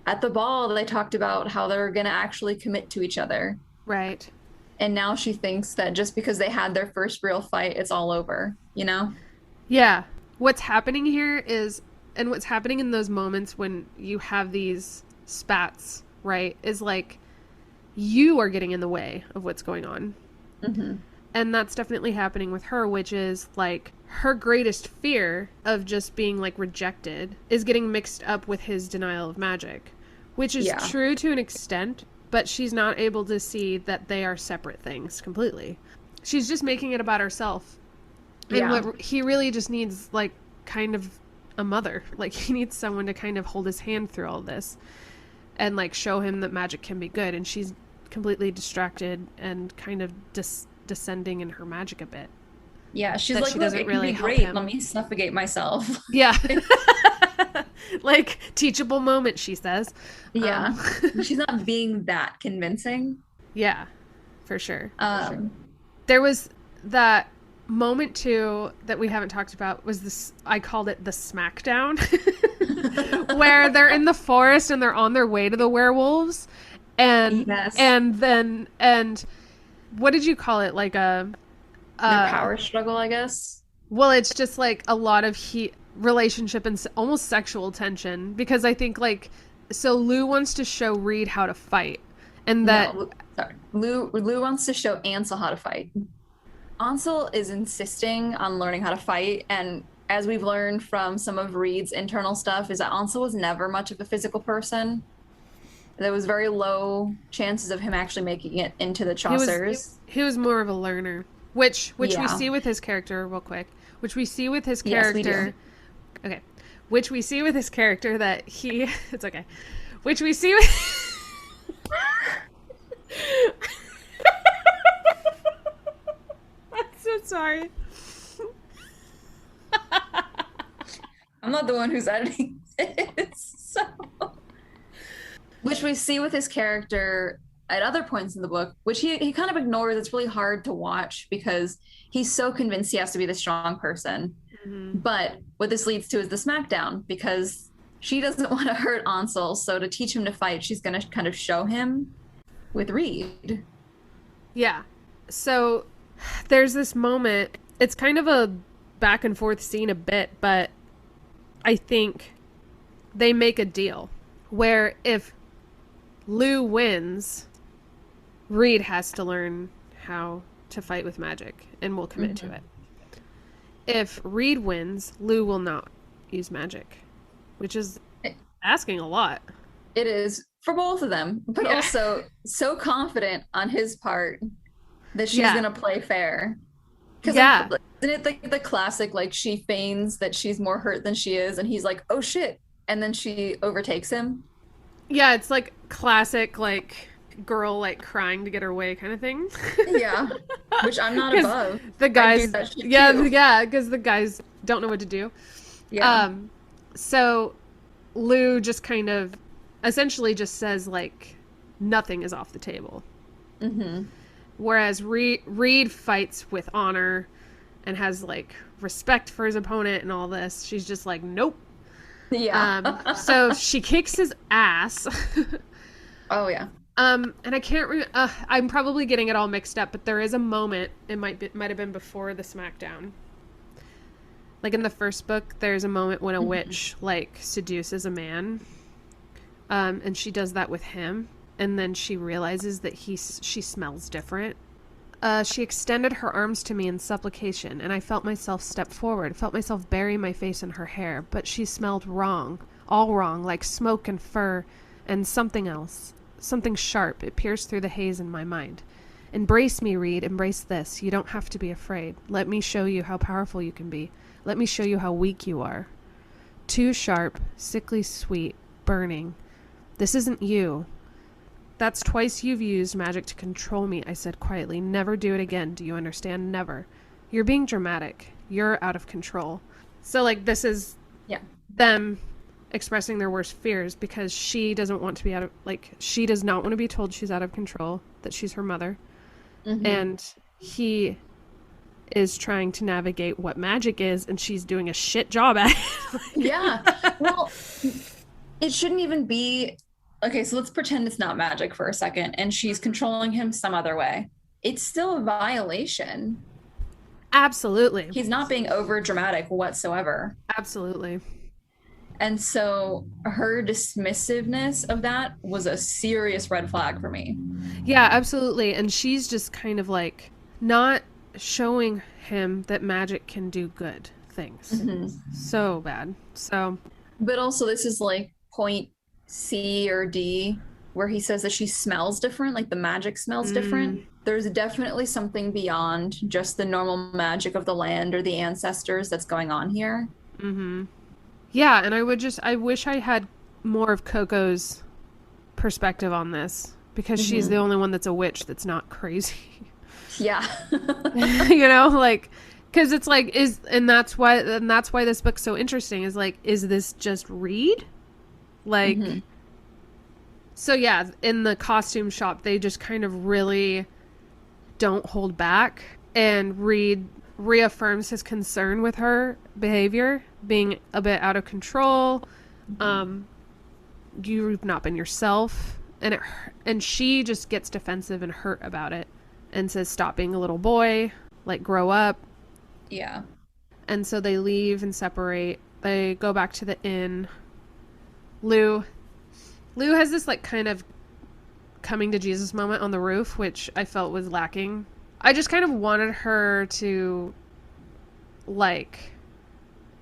at the ball they talked about how they're going to actually commit to each other. Right. And now she thinks that just because they had their first real fight, it's all over, you know? Yeah. What's happening here is, and what's happening in those moments when you have these spats, right, is like you are getting in the way of what's going on. And that's definitely happening with her, which is like her greatest fear of just being like rejected is getting mixed up with his denial of magic, which is true to an extent. But she's not able to see that they are separate things completely. She's just making it about herself. And what he really just needs, like, kind of a mother. Like, he needs someone to kind of hold his hand through all this. And, like, show him that magic can be good. And she's completely distracted and kind of descending in her magic a bit. Yeah, she's like, she doesn't really help great. him. Let me suffocate myself. Yeah. Like, teachable moment, she says. Yeah. She's not being that convincing. Yeah, for sure. There was that moment, too, that we haven't talked about, was this, I called it the smackdown, where they're in the forest and they're on their way to the werewolves. And what did you call it? Like a Their Uh, power struggle, I guess. well, it's just like a lot of relationship and almost sexual tension because I think like so Lou wants to show Reid how to fight, and that No, sorry. Lou wants to show Ansel how to fight. Ansel is insisting on learning how to fight, and as we've learned from some of Reid's internal stuff, is that Ansel was never much of a physical person. There was very low chances of him actually making it into the he was Chaucers. he was more of a learner, which we Yeah. see with his character real quick, which we see with his Yes, we do. character. Okay, which we see with his character that he it's okay, which we see with. I'm so sorry. I'm not the one who's editing this. So, which we see with his character at other points in the book, which he kind of ignores. It's really hard to watch because he's so convinced he has to be the strong person. Mm-hmm. But what this leads to is the smackdown because she doesn't want to hurt Ansel. So to teach him to fight, she's going to kind of show him with Reid. Yeah. So there's this moment. It's kind of a back and forth scene a bit, but I think they make a deal where if Lou wins, Reid has to learn how to fight with magic and will commit to it. If Reid wins, Lou will not use magic, which is asking a lot. It is for both of them, but also so confident on his part that she's going to play fair. Because isn't it like the classic, like she feigns that she's more hurt than she is, and he's like, oh shit, and then she overtakes him. Yeah, it's like classic, like girl like crying to get her way kind of thing. Yeah, which I'm not above. The guys, yeah, because the guys don't know what to do. Yeah. So Lou just kind of essentially just says like nothing is off the table. Mm-hmm. Whereas Reid fights with honor and has like respect for his opponent and all this. She's just like, nope. Yeah. So she kicks his ass. Oh yeah. And I can't remember. I'm probably getting it all mixed up, but there is a moment. It might have been before the smackdown. Like in the first book, there's a moment when a witch like seduces a man, and she does that with him, and then she realizes that she smells different. She extended her arms to me in supplication, and I felt myself step forward, felt myself bury my face in her hair, but she smelled wrong, all wrong, like smoke and fur, and something else. Something sharp. It pierced through the haze in my mind. Embrace me, Reid. Embrace this. You don't have to be afraid. Let me show you how powerful you can be. Let me show you how weak you are. Too sharp, sickly sweet, burning. This isn't you. That's twice you've used magic to control me, I said quietly. Never do it again. Do you understand? Never. You're being dramatic. You're out of control. So, like, this is them expressing their worst fears because she doesn't want to be she does not want to be told she's out of control, that she's her mother. Mm-hmm. And he is trying to navigate what magic is, and she's doing a shit job at it. Yeah. Well, it shouldn't even be. Okay, so let's pretend it's not magic for a second, and she's controlling him some other way. It's still a violation. Absolutely. He's not being over dramatic whatsoever. Absolutely. And so her dismissiveness of that was a serious red flag for me. Yeah, absolutely. And she's just kind of like not showing him that magic can do good things. Mm-hmm. So bad. So. But also this is like point C or D where he says that she smells different, like the magic smells different. There's definitely something beyond just the normal magic of the land or the ancestors that's going on here. Mm-hmm. Yeah, and I wish I had more of Coco's perspective on this because she's the only one that's a witch that's not crazy. Yeah. You know, like, because it's like, and that's why this book's so interesting is like, is this just Reid? Like, so yeah, in the costume shop, they just kind of really don't hold back, and Reid reaffirms his concern with her behavior being a bit out of control. You've not been yourself, and she just gets defensive and hurt about it and says, stop being a little boy, like grow up. Yeah. And so they leave and separate. They go back to the inn. Lou has this like kind of coming to Jesus moment on the roof, which I felt was lacking. I just kind of wanted her to, like,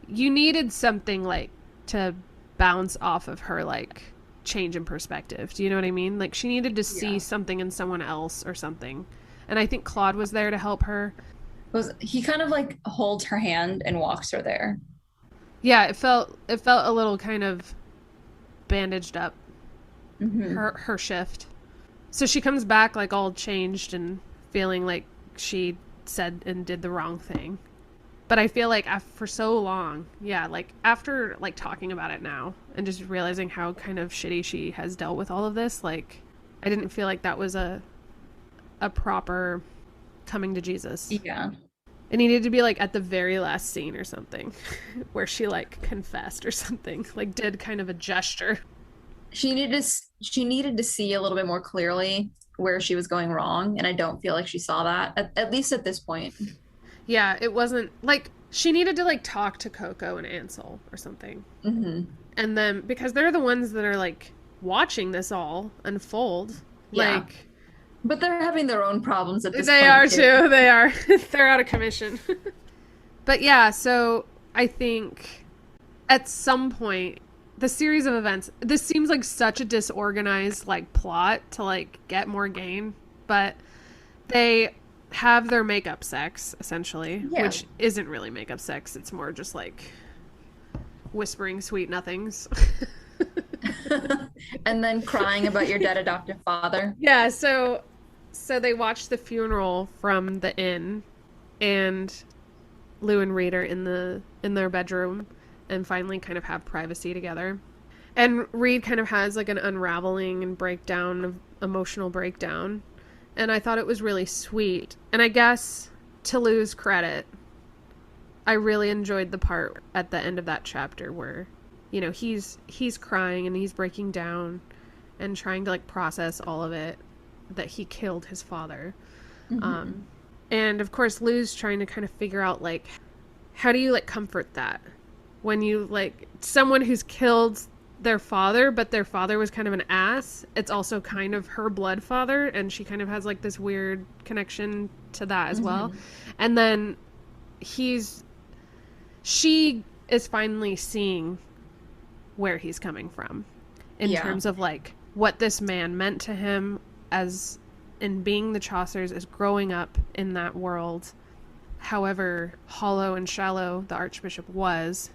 you needed something like to bounce off of her, like, change in perspective. Do you know what I mean? Like, she needed to see something in someone else or something. And I think Claude was there to help her. He kind of like holds her hand and walks her there. Yeah, it felt a little kind of bandaged up. Mm-hmm. Her shift. So she comes back like all changed and feeling like she said and did the wrong thing. But I feel like for so long, yeah, like after like talking about it now and just realizing how kind of shitty she has dealt with all of this, like I didn't feel like that was a proper coming to Jesus. Yeah. It needed to be like at the very last scene or something where she like confessed or something, like did kind of a gesture. She needed to see a little bit more clearly where she was going wrong, and I don't feel like she saw that at least at this point. Yeah, it wasn't like she needed to like talk to Coco and Ansel or something. Mm-hmm. And then because they're the ones that are like watching this all unfold. Yeah. Like But they're having their own problems at this they point. are too. They are. They're out of commission. But yeah, so I think at some point the series of events, this seems like such a disorganized like plot to like get more gain, but they have their makeup sex essentially, which isn't really makeup sex. It's more just like whispering sweet nothings. And then crying about your dead adoptive father. Yeah, so they watch the funeral from the inn, and Lou and Reid are in their bedroom and finally kind of have privacy together. And Reid kind of has like an unraveling and emotional breakdown. And I thought it was really sweet. And I guess to Lou's credit, I really enjoyed the part at the end of that chapter where, you know, he's crying and he's breaking down and trying to like process all of it, that he killed his father. Mm-hmm. And of course Lou's trying to kind of figure out like, how do you like comfort that when you like someone who's killed their father, but their father was kind of an ass. It's also kind of her blood father, and she kind of has like this weird connection to that as well. And then she is finally seeing where he's coming from in terms of like what this man meant to him as in being the Chaucers, as growing up in that world. However hollow and shallow the Archbishop was,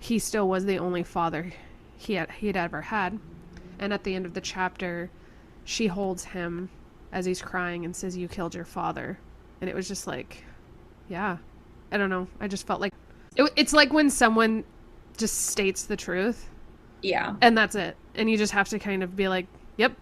he still was the only father he had ever had. And at the end of the chapter, she holds him as he's crying and says, "You killed your father." And it was just like, yeah, I don't know. I just felt like it's like when someone just states the truth. Yeah. And that's it. And you just have to kind of be like, yep.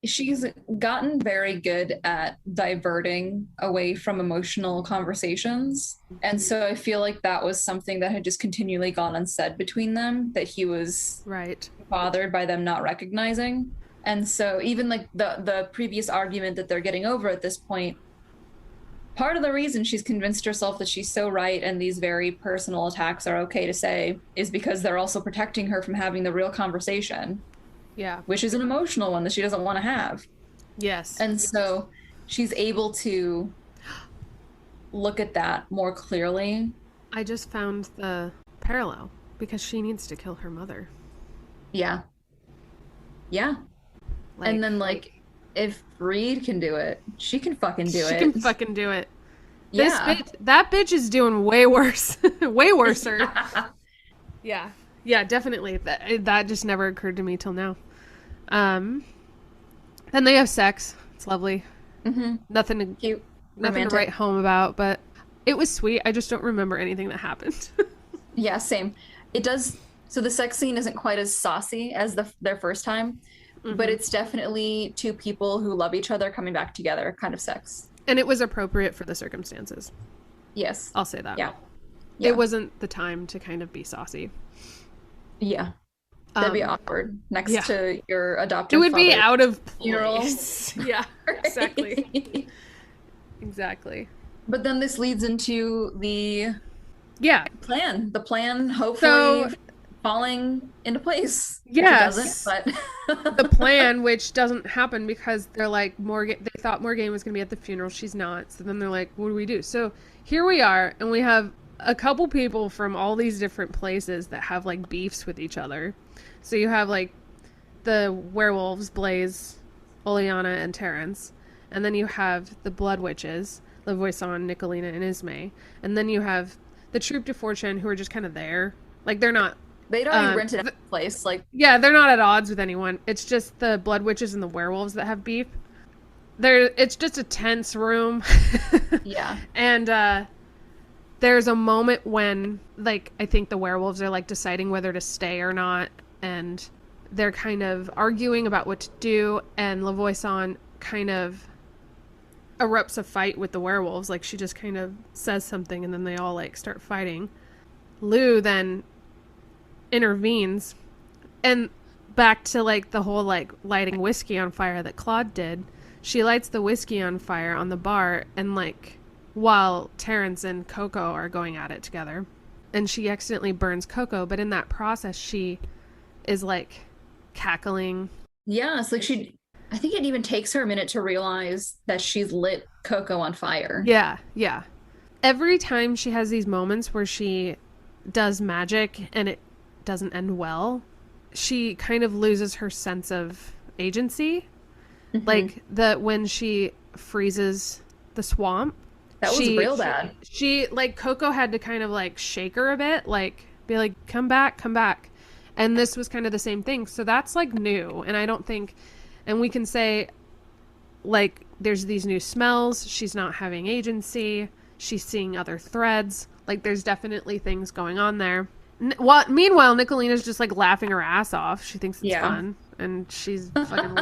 She's gotten very good at diverting away from emotional conversations. And so I feel like that was something that had just continually gone unsaid between them, that he was right bothered by them not recognizing. And so even like the previous argument that they're getting over at this point, part of the reason she's convinced herself that she's so right and these very personal attacks are okay to say is because they're also protecting her from having the real conversation. Yeah. Which is an emotional one that she doesn't want to have. Yes. And so she's able to look at that more clearly. I just found the parallel because she needs to kill her mother. Yeah. Yeah. Like, and then like if Reid can do it, she can fucking do it. She can fucking do it. Yeah. That bitch is doing way worse. Way worser. Yeah. Yeah, definitely. That just never occurred to me till now. Then they have sex. It's lovely. Mm-hmm. Nothing to write home about, but it was sweet. I just don't remember anything that happened. Yeah, same. It does. So the sex scene isn't quite as saucy as their first time, but it's definitely two people who love each other coming back together kind of sex. And it was appropriate for the circumstances. Yes. I'll say that. Yeah. It wasn't the time to kind of be saucy. Yeah. That'd be awkward next to your adoptive It would be out of place. Yeah, exactly. Exactly. But then this leads into Yeah. the plan So, hopefully falling into place, which it doesn't, yes, but the plan, which doesn't happen because they're like, Morgan, they thought Morgan was going to be at the funeral. She's not. So then they're like, what do we do? So here we are, and we have a couple people from all these different places that have like beefs with each other. So you have like the werewolves, Blaze, Oleana, and Terrence. And then you have the Blood Witches, Levoisin, Nicolina, and Ismay. And then you have the Troupe de Fortune, who are just kind of there. Like, they're not. they'd already rented out Th- the place. Like, yeah, they're not at odds with anyone. It's just the Blood Witches and the werewolves that have beef. It's just a tense room. yeah. And there's a moment when, like, I think the werewolves are, like, deciding whether to stay or not. And they're kind of arguing about what to do. And Levoisin kind of erupts a fight with the werewolves. Like, she just kind of says something and then they all, like, start fighting. Lou then intervenes. And back to, like, the whole, like, lighting whiskey on fire that Claude did. She lights the whiskey on fire on the bar, and, like, while Terrence and Coco are going at it together. And she accidentally burns Coco, but in that process, she is, like, cackling. Yeah, it's like I think it even takes her a minute to realize that she's lit Coco on fire. Yeah, yeah. Every time she has these moments where she does magic and it doesn't end well, she kind of loses her sense of agency. Hmm. Like when she freezes the swamp, That was real bad. she like Coco had to kind of like shake her a bit, like be like, come back, come back. And this was kind of the same thing. So that's like new. And I don't think, and we can say like there's these new smells. She's not having agency. She's seeing other threads. Like there's definitely things going on there. Meanwhile, Nicolina's just like laughing her ass off. She thinks it's Yeah. fun, and she's fucking.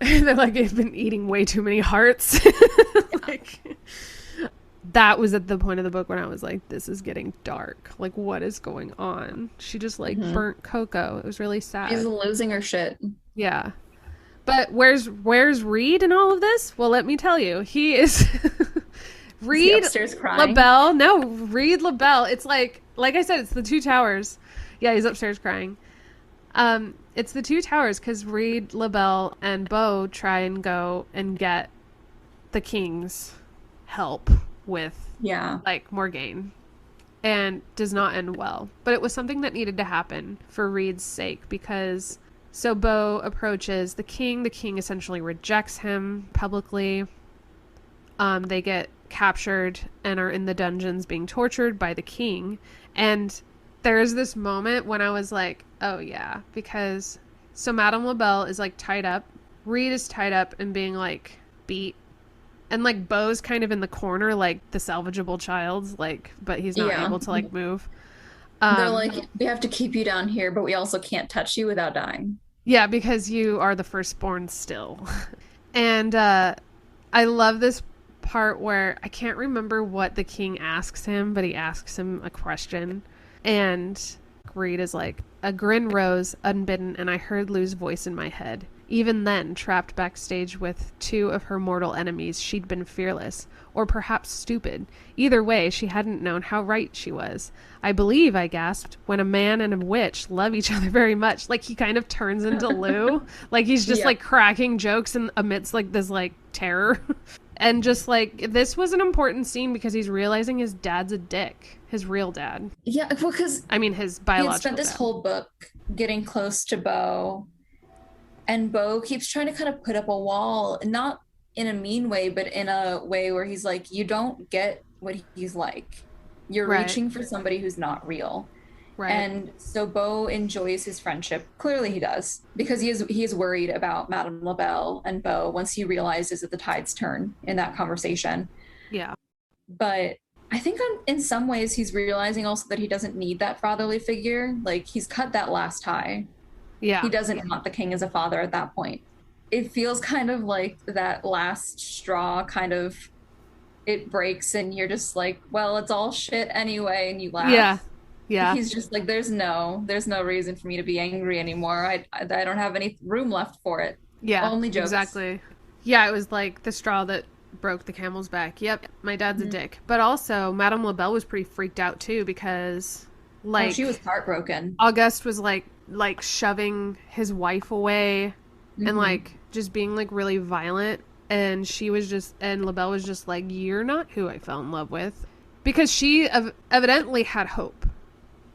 They're like, I've been eating way too many hearts. Like that was at the point of the book when I was like, this is getting dark. Like, what is going on? She just like Hmm. burnt Coco. It was really She's sad. losing her shit. Yeah. But where's Reid in all of this? Well, let me tell you, he is Is he Reid upstairs crying? LaBelle. No, Reid LaBelle. It's like I said, it's the two towers. Yeah, he's upstairs crying. It's the two towers because Reid LaBelle and Beau try and go and get the king's help with Yeah. like Morgaine, and does not end well. But it was something that needed to happen for Reid's sake because so Beau approaches the king. The king essentially rejects him publicly. They get captured and are in the dungeons being tortured by the king. And there's this moment when I was like, oh yeah, because so Madame LaBelle is like tied up. Reid is tied up and being like beat. And like Beau's kind of in the corner, like the salvageable child, like, but he's not Yeah. able to like move. They're Um, like, we have to keep you down here, but we also can't touch you without dying. yeah, because you are the firstborn still. And I love this part where I can't remember what the king asks him, but he asks him a question. And Reid is like, a grin rose unbidden, and I heard Lou's voice in my head. Even then, trapped backstage with two of her mortal enemies, she'd been fearless. Or perhaps stupid. Either way, she hadn't known how right she was. I believe, I gasped, when a man and a witch love each other very much. Like, he kind of turns into Lou. Like, he's just, Yeah. like, cracking jokes and amidst, like, this, like, terror. And just, like, this was an important scene because he's realizing his dad's a dick. His real dad. Yeah, well, because I mean, his he had spent biological this dad. whole book getting close to Beau, and Beau keeps trying to kind of put up a wall, not in a mean way, but in a way where he's like, you don't get what he's like. You're Right. reaching for somebody who's not real. Right. And so Beau enjoys his friendship. Clearly he does, because he is worried about Madame LaBelle and Beau once he realizes that the tides turn in that conversation. Yeah. But I think in some ways he's realizing also that he doesn't need that fatherly figure. Like he's cut that last tie. He Yeah. doesn't want the king as a father at that point. It feels kind of like that last straw kind of it breaks and you're just like, well, it's all shit anyway, and you Yeah. laugh. Yeah. He's just like, there's no reason for me to be angry anymore. I don't have any room left for it. Yeah. Only jokes. Exactly. Yeah, it was like the straw that broke the camel's back. Yep, my dad's a Mhm. dick. But also, Madame LaBelle was pretty freaked out too because, Oh, she was like, heartbroken. Auguste was like shoving his wife away and Hmm. like just being like really violent, and she was just and LaBelle was just like, "You're not who I fell in love with," because she evidently had hope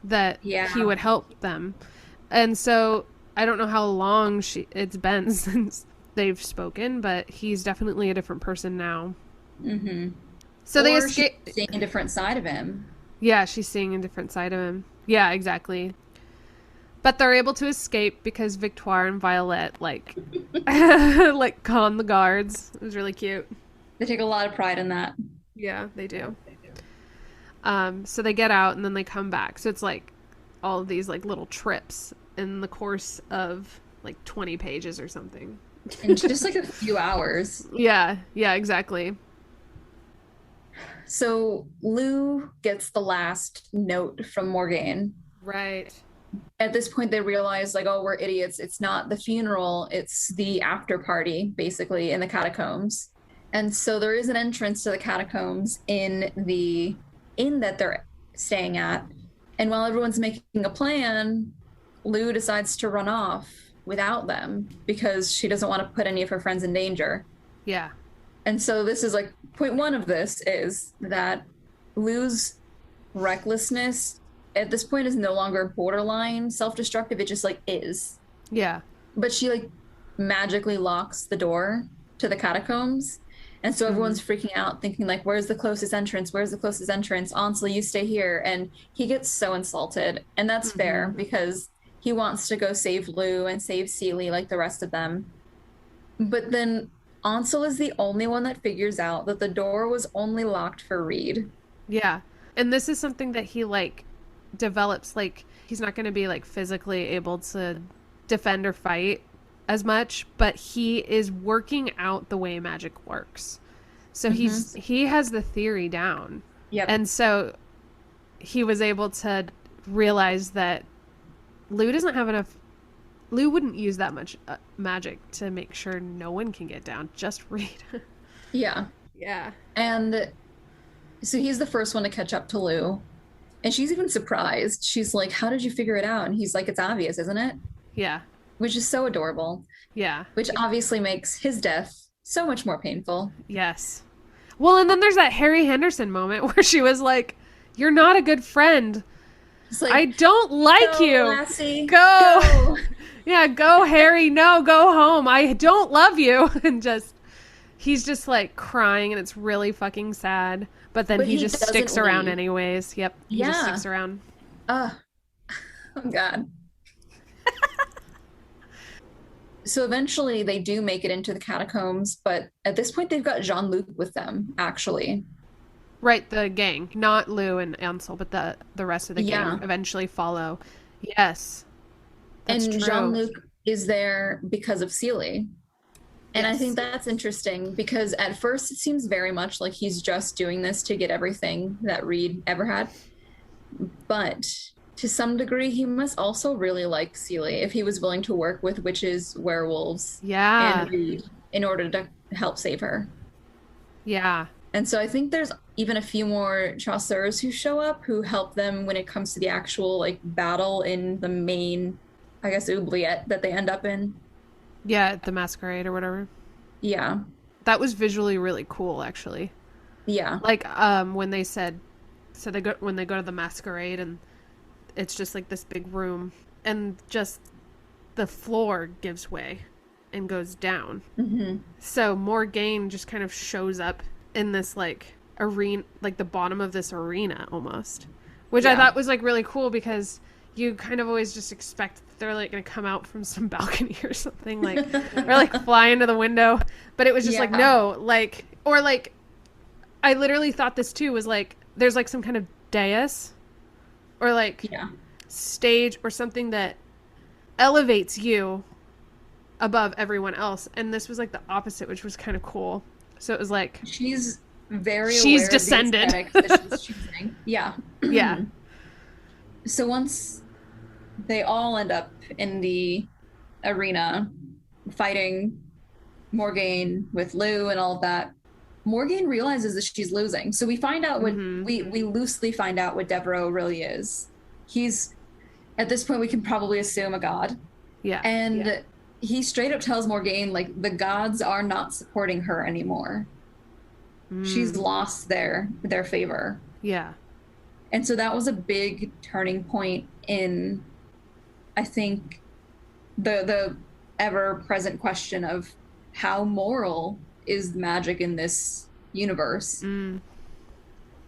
that he Yeah. would help them, and so I don't know how long it's been since they've spoken, but he's definitely a different person now. Hmm. So they Or she's escape. seeing a different side of him. Yeah, she's seeing a different side of him. Yeah, exactly. But they're able to escape because Victoire and Violet like like con the guards. It was really cute. They take a lot of pride in that. Yeah, they do. So they get out and then they come back. So it's like all of these like little trips in the course of like 20 pages or something. In just like a few hours. Yeah, yeah, exactly. So Lou gets the last note from Morgaine. Right. At this point, they realize, like, oh, we're idiots. It's not the funeral, it's the after party, basically, in the catacombs. And so there is an entrance to the catacombs in the inn that they're staying at. And while everyone's making a plan, Lou decides to run off without them because she doesn't want to put any of her friends in danger. Yeah. And so this is like point one of this is that Lou's recklessness at this point is no longer borderline self-destructive. It just like is. Yeah. But she like magically locks the door to the catacombs. And so Mhm. everyone's freaking out, thinking like, where's the closest entrance? Where's the closest entrance? Ansel, you stay here. And he gets so insulted. And that's fair Mhm. because he wants to go save Lou and save Seely like the rest of them. But then Ansel is the only one that figures out that the door was only locked for Reid. Yeah. And this is something that he like develops like he's not going to be like physically able to defend or fight as much, but he is working out the way magic works. So Hmm. he has the theory down. Yep. And so he was able to realize that Lou doesn't have enough Lou wouldn't use that much magic to make sure no one can get down, just Reid. Yeah. Yeah. And so he's the first one to catch up to Lou. And she's even surprised. She's like, how did you figure it out? And he's like, it's obvious, isn't it? Yeah. Which is so adorable, Yeah. which obviously makes his death so much more painful. Yes. Well, and then there's that Harry Henderson moment where she was like, "You're not a good friend. It's I like, don't like go, you. Lassie, Go." go. Yeah, go Harry. No, go home. I don't love you. And just he's just like crying and it's really fucking sad. But then But he he just doesn't sticks around leave. anyways. Yep, he just Yeah. sticks around. Uh, oh, God. So eventually they do make it into the catacombs, but at this point they've got Jean-Luc with them, actually. Right, the gang, not Lou and Ansel, but the rest of the gang Yeah. eventually follow. Yes, that's And true. Jean-Luc is there because of Seely. And I think Yes. that's interesting because at first it seems very much like he's just doing this to get everything that Reid ever had. But to some degree, he must also really like Seely if he was willing to work with witches, werewolves, Yeah. and Reid in order to help save her. Yeah. And so I think there's even a few more chasseurs who show up who help them when it comes to the actual like battle in the main, I guess, oubliette that they end up in. Yeah, the masquerade or whatever. Yeah. That was visually really cool actually. Yeah. Like when they said so they go when they go to the masquerade and it's just like this big room and just the floor gives way and goes down. Hmm. So Morgaine just kind of shows up in this like arena, like the bottom of this arena almost, which I Yeah. thought was like really cool because you kind of always just expect that they're like going to come out from some balcony or something like or like fly into the window, but it was just like Yeah. no, like or like I literally thought this too was like there's like some kind of dais or like Yeah. stage or something that elevates you above everyone else. And this was like the opposite, which was kind of cool. So it was like She's very she's aware of the descended. aesthetic that she's choosing. Yeah. Yeah. So once they all end up in the arena fighting Morgaine with Lou and all of that, Morgan realizes that she's losing. So we find out what Mm-hmm. we loosely find out what Devereaux really is. He's at this point we can probably assume a god. Yeah. And he straight up tells Morgaine like the gods are not supporting her anymore. She's Mm. lost their favor. Yeah. And so that was a big turning point in, I think, the ever present question of how moral is magic in this universe. Mm.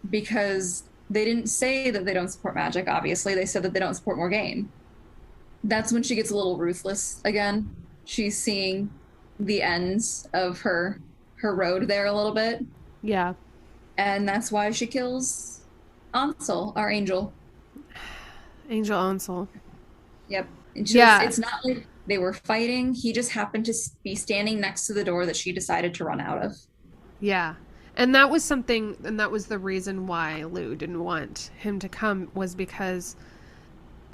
Because they didn't say that they don't support magic, obviously. They said that they don't support Morgaine. That's when she gets a little ruthless again. She's seeing the ends of her road there a little bit. Yeah. And that's why she kills Ansel, our angel. Angel Ansel. Yep. And Yeah. it's not like they were fighting. He just happened to be standing next to the door that she decided to run out of. Yeah. And that was something, and that was the reason why Lou didn't want him to come, was because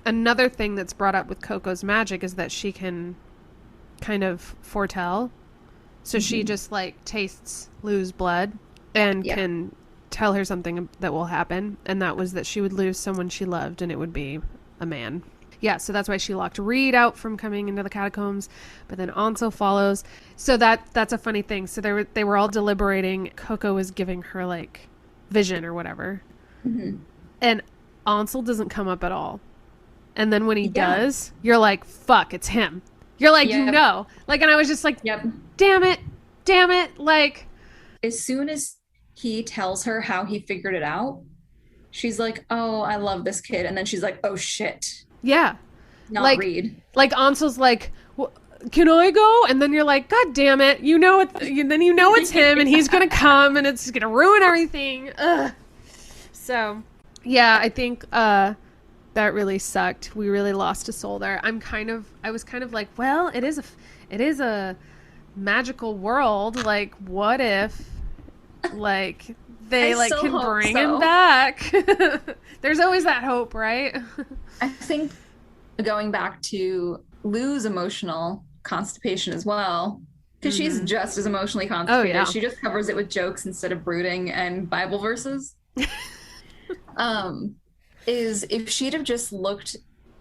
another thing that's brought up with Coco's magic is that she can kind of foretell. So she just like tastes Lou's blood and can tell her something that will happen. And that was that she would lose someone she loved, and it would be a man. Yeah, so that's why she locked Reid out from coming into the catacombs, but then Ansel follows. So that's a funny thing. So they were all deliberating. Coco was giving her like vision or whatever, and Ansel doesn't come up at all. And then when he does, you're like, "Fuck, it's him." You're like, you know, like, and I was just like, damn it, like. As soon as he tells her how he figured it out, she's like, "Oh, I love this kid," and then she's like, "Oh shit." Yeah. Not like, Reid. Like Ansel's like, well, can I go? And then you're like, God damn it. You know it. Then you know it's him and he's going to come and it's going to ruin everything. Ugh. So, yeah, I think that really sucked. We really lost a soul there. I was kind of like, well, it is a magical world. Like, what if, like, they like can bring him back? There's always that hope, right? I think going back to Lou's emotional constipation as well, because she's just as emotionally constipated. Oh, yeah. She just covers it with jokes instead of brooding and Bible verses. Is if she'd have just looked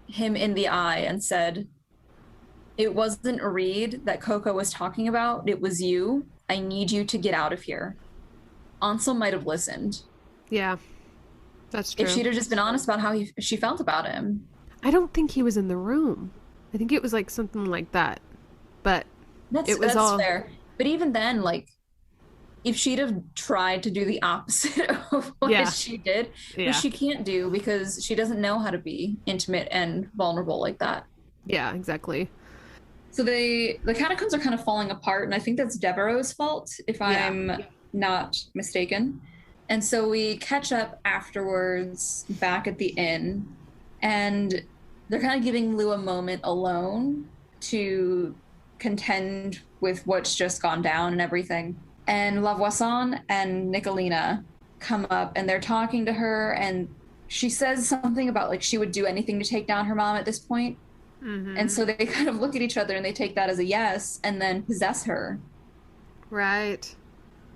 him in the eye and said, "It wasn't Reid that Coco was talking about, it was you. I need you to get out of here." Ansel might have listened. Yeah, that's true. If she'd have just been honest about how she felt about him. I don't think he was in the room. I think it was like something like that. But that's all fair. But even then, like, if she'd have tried to do the opposite of what she did, which she can't do because she doesn't know how to be intimate and vulnerable like that. Yeah, exactly. So the catacombs are kind of falling apart, and I think that's Devereaux's fault, if I'm not mistaken. And so we catch up afterwards back at the inn, and they're kind of giving Lou a moment alone to contend with what's just gone down and everything. And Lavoisin and Nicolina come up, and they're talking to her, and she says something about like she would do anything to take down her mom at this point. And so they kind of look at each other and they take that as a yes and then possess her. Right.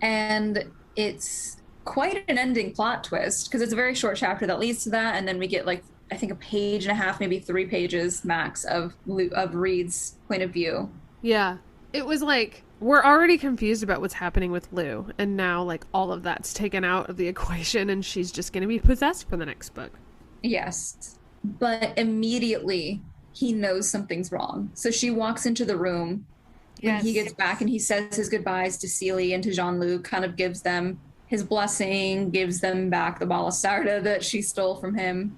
And it's quite an ending plot twist because it's a very short chapter that leads to that. And then we get like, I think 1.5 pages, maybe 3 pages max of Reid's point of view. Yeah. It was like, we're already confused about what's happening with Lou. And now like all of that's taken out of the equation and she's just going to be possessed for the next book. Yes. But immediately he knows something's wrong. So she walks into the room when he gets back and he says his goodbyes to Celie and to Jean-Luc, kind of gives them his blessing, gives them back the Balisarda that she stole from him.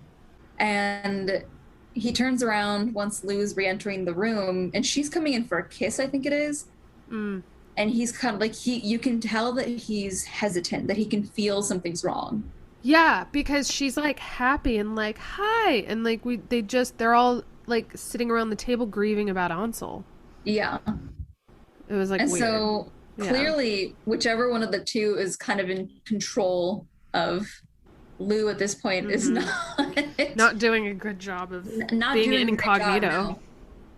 And he turns around once Lou's re-entering the room and she's coming in for a kiss, I think it is. And he's kind of like, you can tell that he's hesitant, that he can feel something's wrong. Yeah, because she's like happy and like, hi. And like they're all like sitting around the table grieving about Ansel. Yeah. It was like, and weird. So clearly whichever one of the two is kind of in control of Lou at this point is not doing a good job of not being doing incognito. Job, no.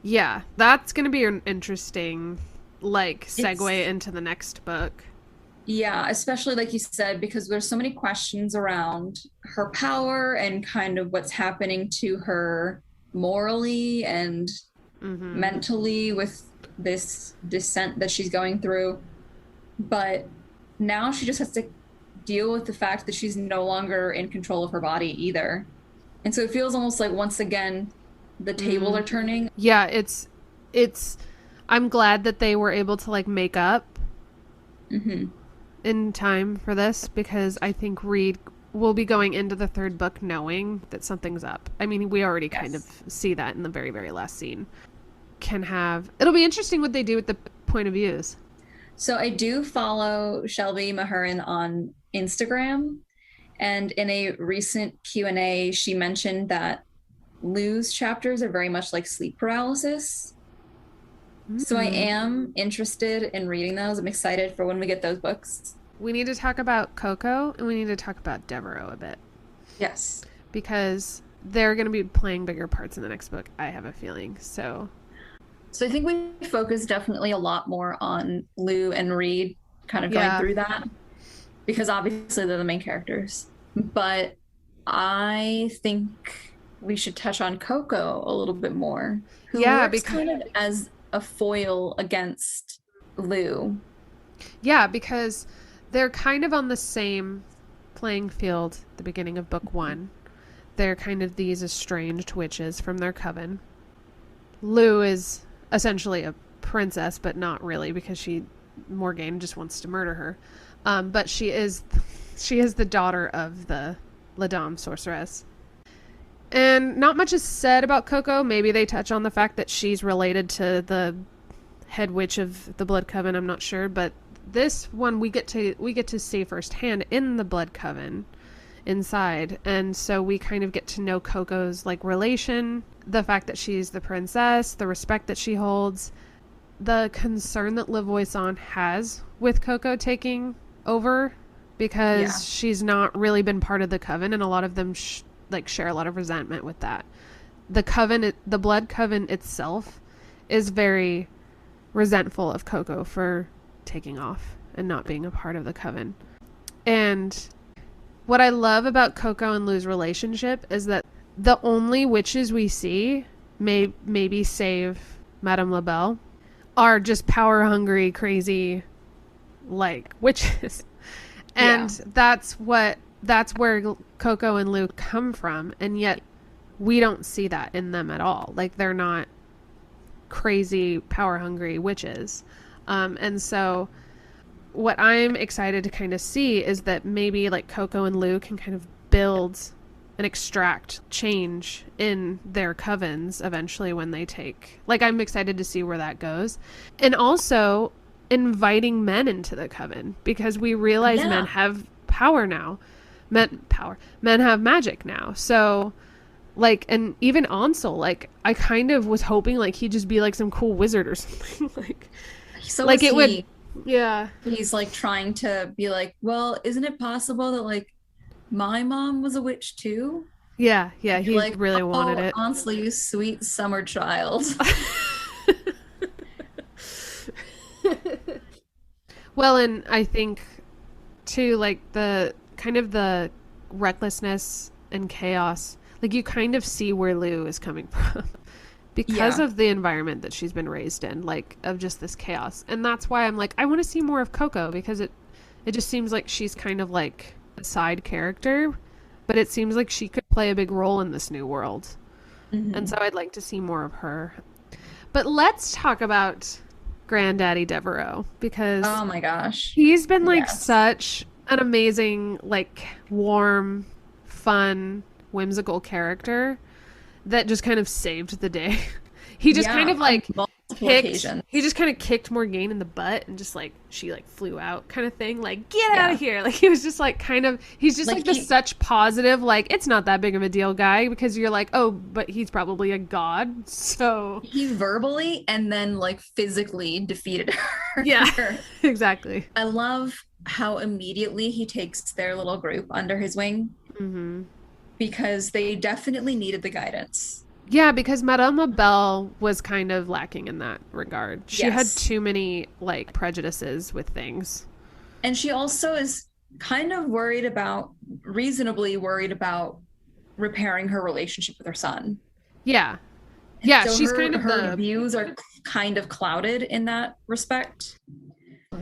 Yeah, that's going to be an interesting like segue into the next book. Yeah, especially like you said, because there's so many questions around her power and kind of what's happening to her morally and Mm-hmm. mentally with this descent that she's going through. But now she just has to deal with the fact that she's no longer in control of her body either. And so it feels almost like once again, the tables Mm. are turning. Yeah, it's I'm glad that they were able to like make up Hmm. in time for this because I think Reid will be going into the third book knowing that something's up. I mean, we already kind of Yes. see that in the very, very last scene. It'll be interesting what they do with the point of views. So I do follow Shelby Mahurin on Instagram. And in a recent Q&A, she mentioned that Lou's chapters are very much like sleep paralysis. So I Mm. am interested in reading those. I'm excited for when we get those books. We need to talk about Coco and we need to talk about Devereaux a bit Yes. because they're going to be playing bigger parts in the next book, I have a feeling. So, So I think we focus definitely a lot more on Lou and Reid kind of going yeah. through that because obviously they're the main characters. But I think we should touch on Coco a little bit more, who Yeah, works because kind of as a foil against Lou. because they're kind of on the same playing field at the beginning of book 1. They're kind of these estranged witches from their coven. Lou is essentially a princess, but not really because Morgane just wants to murder her. But she is the daughter of the La Dame sorceress. And not much is said about Coco. Maybe they touch on the fact that she's related to the head witch of the Blood Coven. I'm not sure, but this one we get to see firsthand in the Blood Coven inside, and so we kind of get to know Coco's like relation, the fact that she's the princess, the respect that she holds, the concern that Lavoisin has with Coco taking over Yeah. because she's not really been part of the coven, and a lot of them share a lot of resentment with that. The Blood Coven itself is very resentful of Coco for taking off and not being a part of the coven. And what I love about Coco and Lou's relationship is that the only witches we see, maybe save Madame LaBelle, are just power hungry, crazy, like witches. And Yeah. that's where Coco and Lou come from, and yet we don't see that in them at all. Like they're not crazy, power hungry witches. And so what I'm excited to kind of see is that maybe like Coco and Lou can kind of build and extract change in their covens eventually when they take. Like I'm excited to see where that goes. And also inviting men into the coven because we realize men Yeah. have power now. Men have magic now. So like, and even Ansel, like I kind of was hoping like he'd just be like some cool wizard or something. So Like is it would, he. yeah. He's like trying to be like, well, isn't it possible that like my mom was a witch too? Yeah, And you're he like, really wanted oh, it. honestly, you sweet summer child. Well, and I think too, like the kind of the recklessness and chaos, like you kind of see where Lou is coming from because Yeah. of the environment that she's been raised in, like of just this chaos. And that's why I'm like, I want to see more of Coco because it just seems like she's kind of like a side character, but it seems like she could play a big role in this new world. And Hmm. so I'd like to see more of her. But let's talk about Grandaddy Devereaux because Oh my gosh. he's been like Yes. such an amazing, like warm, fun, whimsical character that just kind of saved the day. He just kind Yeah, of on like multiple kicked occasions. he just kind of kicked Morgane in the butt and just like she like flew out kind of thing, like get out Yeah. of here. Like he was just like kind of he's just like Like this such positive, like it's not that big of a deal guy because you're like, oh, but he's probably a god. So he verbally and then like physically defeated yeah. her. Exactly. I love how immediately he takes their little group under his wing Mhm. because they definitely needed the guidance. Yeah, because Madame LaBelle was kind of lacking in that regard. She had Yes. too many like prejudices with things. And she also is kind of reasonably worried about repairing her relationship with her son. Yeah. And Yeah, so she's kind of her the views are kind of clouded in that respect.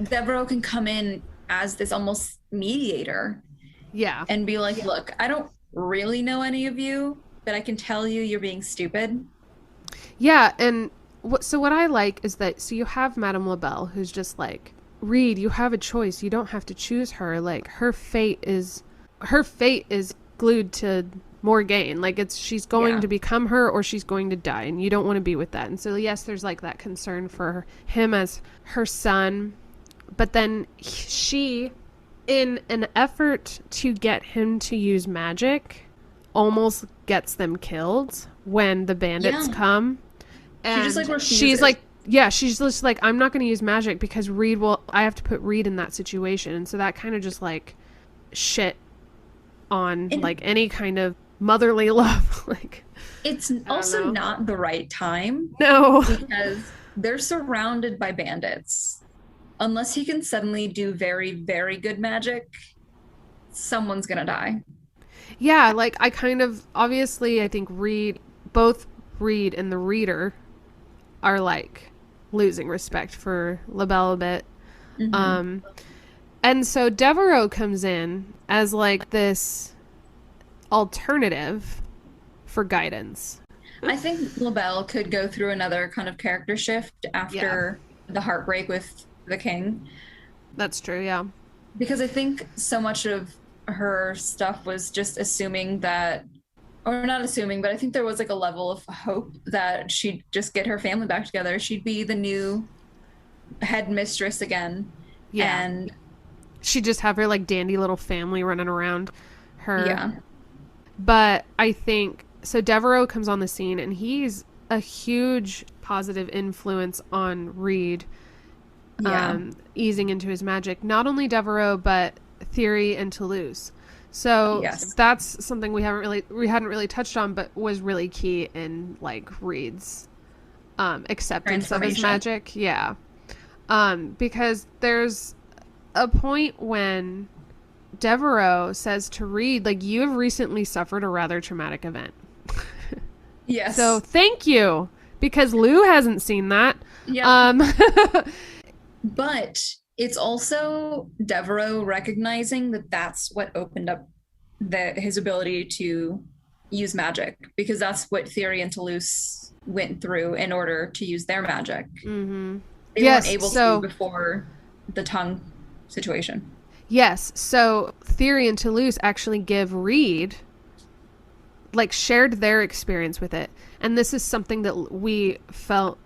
Devereaux can come in as this almost mediator yeah. and be like, look, I don't really know any of you, but I can tell you you're being stupid. Yeah, and what I like is that so you have Madame LaBelle who's just like, Reid, you have a choice. You don't have to choose her. Like her fate is glued to Morgaine. Like it's she's going Yeah. to become her or she's going to die, and you don't want to be with that. And so yes, there's like that concern for him as her son, but then she, in an effort to get him to use magic, almost gets them killed when the bandits Yeah. come. She just And like she's refuses. like, yeah, she's just like, I'm not going to use magic because I have to put Reid in that situation. And so that kind of just like shit on And like any kind of motherly love. Like, it's I don't also know. not the right time No. because they're surrounded by bandits. Unless he can suddenly do very, very good magic, someone's gonna die. Yeah, like I kind of, obviously, I think both Reid and the reader are like losing respect for LaBelle a bit. Mm-hmm. Um, and so Devereaux comes in as like this alternative for guidance. I think LaBelle could go through another kind of character shift Yeah, after the heartbreak with the king, that's true. Yeah. because I think so much of her stuff was just assuming that, or not assuming, but I think there was like a level of hope that she'd just get her family back together. She'd be the new head mistress again. Yeah. And She just have her like dandy little family running around her. yeah, But I think so Devereaux comes on the scene and he's a huge positive influence on Reid, yeah. easing into his magic. Not only Devereaux, but Thierry and Toulouse. So Yes. that's something we hadn't really touched on, but was really key in like Reid's acceptance of his Transformation. magic. Yeah, because there's a point when Devereaux says to Reid, like, you have recently suffered a rather traumatic event. So Yes. thank you, because Lou hasn't seen that. Yeah. Um, But it's also Devereaux recognizing that that's what opened up his ability to use magic, because that's what Thierry and Toulouse went through in order to use their magic. mm-hmm. They weren't Yes, able to so before the tongue situation. yes, so Thierry and Toulouse actually give Reid, like, shared their experience with it, and this is something that we fell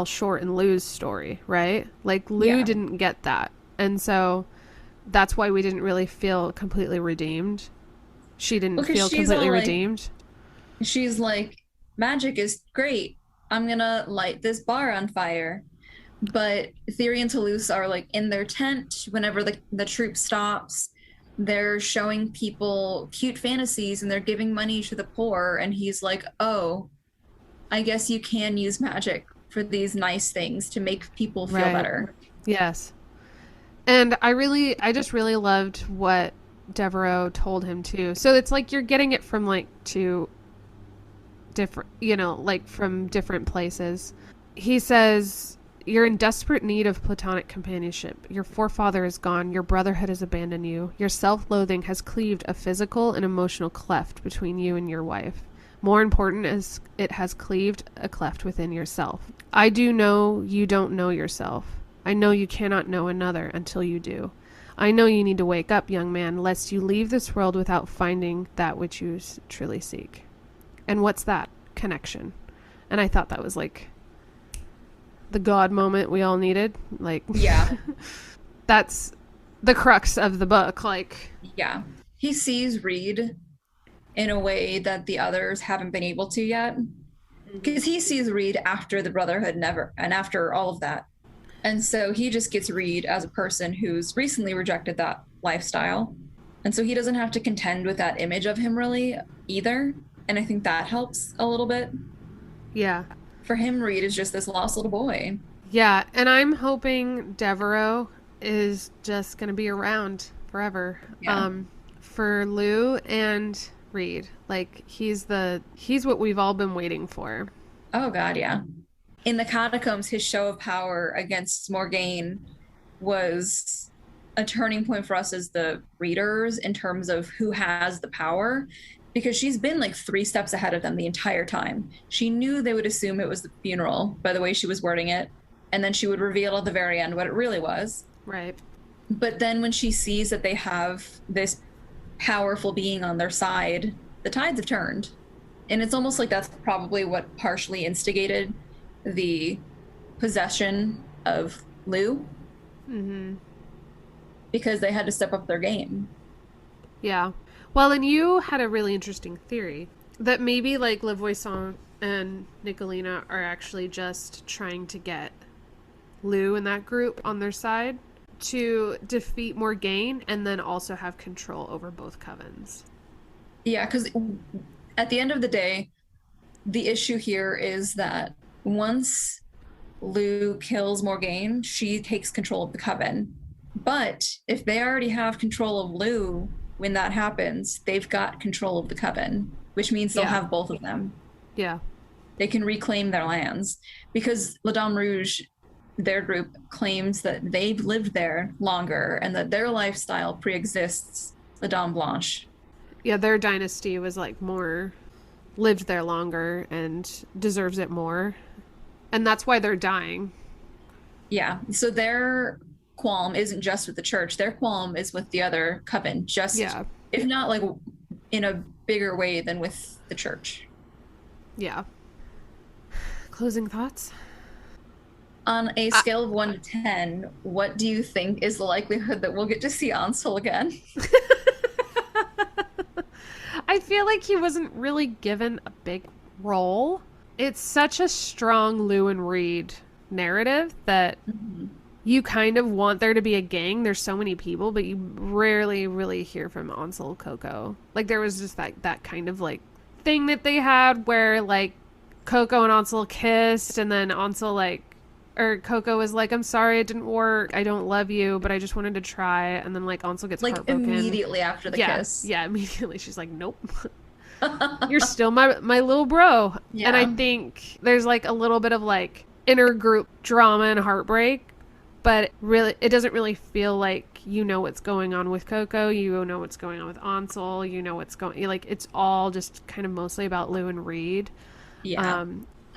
short in Lou's story, right? Like Lou Yeah. didn't get that, and so that's why we didn't really feel completely redeemed. She didn't Because feel she's completely all like, redeemed. she's like, magic is great. I'm gonna light this bar on fire. But Thierry and Toulouse are like in their tent whenever the troop stops. They're showing people cute fantasies and they're giving money to the poor. And he's like, oh, I guess you can use magic for these nice things to make people feel Right. better. Yes. And I just really loved what Devereaux told him too. So it's like you're getting it from like two different, like from different places. He says, you're in desperate need of platonic companionship. Your forefather is gone. Your brotherhood has abandoned you. Your self-loathing has cleaved a physical and emotional cleft between you and your wife. More important is it has cleaved a cleft within yourself. I do know you don't know yourself. I know you cannot know another until you do. I know you need to wake up, young man, lest you leave this world without finding that which you truly seek. And what's that? Connection. And I thought that was like the God moment we all needed. Like, Yeah. that's the crux of the book. Like, Yeah. He sees Reid in a way that the others haven't been able to yet. Because he sees Reid after the Brotherhood never and after all of that. And so he just gets Reid as a person who's recently rejected that lifestyle. And so he doesn't have to contend with that image of him really either. And I think that helps a little bit. yeah. For him, Reid is just this lost little boy. Yeah. And I'm hoping Devereaux is just going to be around forever. Yeah. For Lou and Reid, like he's what we've all been waiting for. Oh God, yeah. In the catacombs, his show of power against Morgaine was a turning point for us as the readers in terms of who has the power, because she's been like 3 steps ahead of them the entire time. She knew they would assume it was the funeral by the way she was wording it, and then she would reveal at the very end what it really was. Right. But then when she sees that they have this powerful being on their side, the tides have turned. And it's almost like that's probably what partially instigated the possession of Lou, Mm-hmm. because they had to step up their game. Yeah. Well, and you had a really interesting theory that maybe like Le Voisin and Nicolina are actually just trying to get Lou and that group on their side to defeat Morgaine and then also have control over both covens. Yeah, because at the end of the day, the issue here is that once Lou kills Morgaine, she takes control of the coven. But if they already have control of Lou when that happens, they've got control of the coven, which means they'll Yeah. have both of them. Yeah. They can reclaim their lands because La Dame Rouge, their group, claims that they've lived there longer and that their lifestyle pre-exists La Dame Blanche. Yeah, their dynasty was like more lived there longer and deserves it more. And that's why they're dying. Yeah, so their qualm isn't just with the church. Their qualm is with the other coven, just Yeah. if not like in a bigger way than with the church. Yeah. Closing thoughts? On a scale of 1 to 10, what do you think is the likelihood that we'll get to see Ansel again? I feel like he wasn't really given a big role. It's such a strong Lou and Reid narrative that you kind of want there to be a gang. There's so many people, but you rarely really hear from Ansel Coco. Like there was just that kind of like thing that they had where like Coco and Ansel kissed and then Ansel like or Coco was like, I'm sorry it didn't work. I don't love you, but I just wanted to try. And then like Ansel gets Like heartbroken. immediately after the kiss. Yeah, immediately. She's like, nope. You're still my little bro. Yeah. And I think there's like a little bit of like inner group drama and heartbreak, but really it doesn't really feel like you know what's going on with Coco, you know what's going on with Ansel, you know what's going like it's all just kind of mostly about Lou and Reid. Yeah.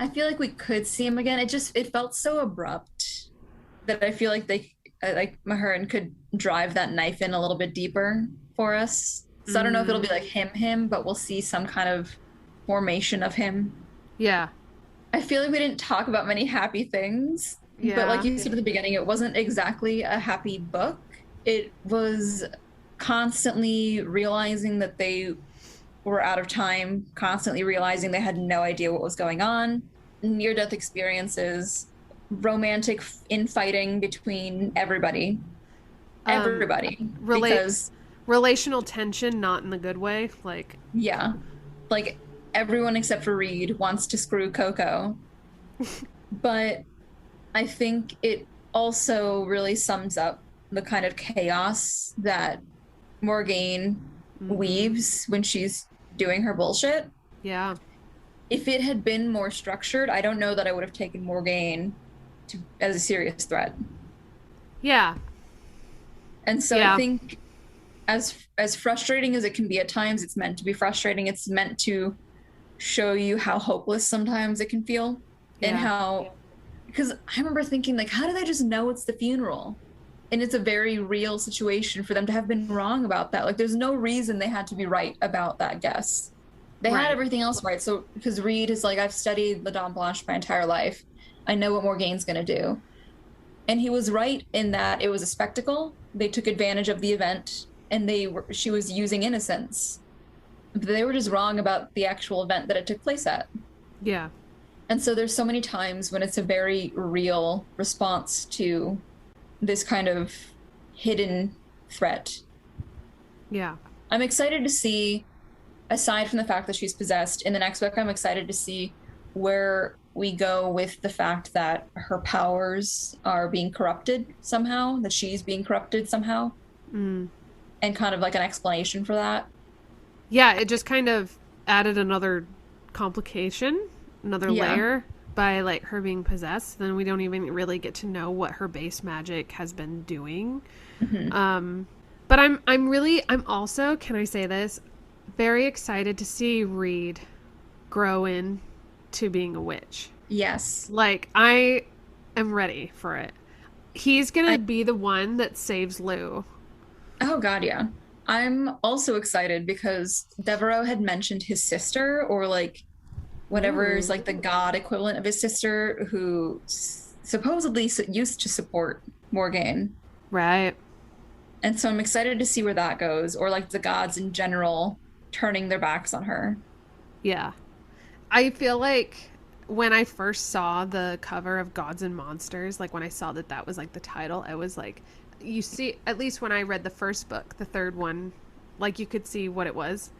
I feel like we could see him again. It felt so abrupt that I feel like they like Mahurin could drive that knife in a little bit deeper for us. So I don't know if it'll be like him, but we'll see some kind of formation of him. Yeah. I feel like we didn't talk about many happy things, but like you said at the beginning, it wasn't exactly a happy book. It was constantly realizing that they were out of time, constantly realizing they had no idea what was going on, near-death experiences, romantic infighting between everybody. Because relational tension, not in the good way. Like, yeah, like everyone except for Reid wants to screw Coco. But I think it also really sums up the kind of chaos that Morgaine weaves when she's doing her bullshit. Yeah. If it had been more structured, I don't know that I would have taken Morgaine as a serious threat. Yeah. And so I think as frustrating as it can be at times, it's meant to be frustrating. It's meant to show you how hopeless sometimes it can feel. And how, because I remember thinking like, how do they just know it's the funeral? And it's a very real situation for them to have been wrong about that. Like there's no reason they had to be right about that guess. They had everything else right. So because Reid is like, I've studied La Dame Blanche my entire life. I know what Morgaine's going to do. And he was right in that it was a spectacle. They took advantage of the event and she was using innocence. But they were just wrong about the actual event that it took place at. Yeah. And so there's so many times when it's a very real response to this kind of hidden threat. Yeah. I'm excited to see, aside from the fact that she's possessed, in the next book, I'm excited to see where we go with the fact that her powers are being corrupted somehow, that she's being corrupted somehow, Mm. and kind of like an explanation for that. Yeah, it just kind of added another complication, another Yeah. layer by like her being possessed. Then we don't even really get to know what her base magic has been doing. Hmm. But I'm also, can I say this, very excited to see Reid grow in to being a witch. Yes. Like I am ready for it. He's I gonna be the one that saves Lou. Oh God, yeah. I'm also excited because Devereaux had mentioned his sister, or like whatever is Ooh. like the god equivalent of his sister, who supposedly used to support Morgaine. Right. And so I'm excited to see where that goes, or like the gods in general turning their backs on her. Yeah. I feel like when I first saw the cover of Gods and Monsters, like when I saw that that was like the title, I was like, you see, at least when I read the first book, the third one, like you could see what it was.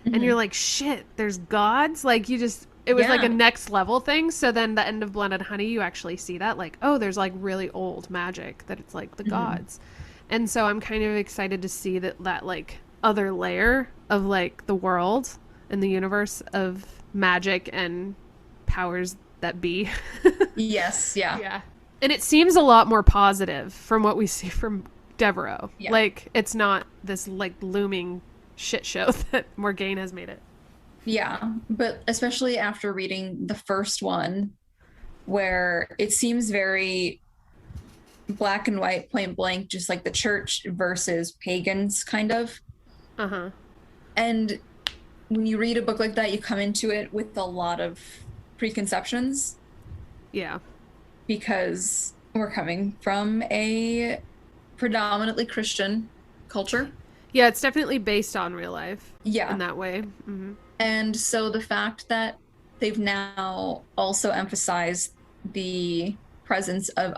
And you're Hmm. like, shit, there's gods? Like you just, it was like a Yeah. next level thing. So then the end of Blood and Honey, you actually see that, like, oh, there's like really old magic that it's like the Hmm. gods. And so I'm kind of excited to see that like other layer of like the world and the universe of magic and powers that be. Yes, yeah. Yeah. And it seems a lot more positive from what we see from Devereaux. Yeah. Like it's not this like looming shit show that Morgaine has made it. Yeah. But especially after reading the first one, where it seems very black and white, point blank, just like the church versus pagans, kind of. Uh huh. And when you read a book like that, you come into it with a lot of preconceptions Yeah. because we're coming from a predominantly Christian culture. Yeah, it's definitely based on real life in Yeah. that way. Mm-hmm. And so the fact that they've now also emphasized the presence of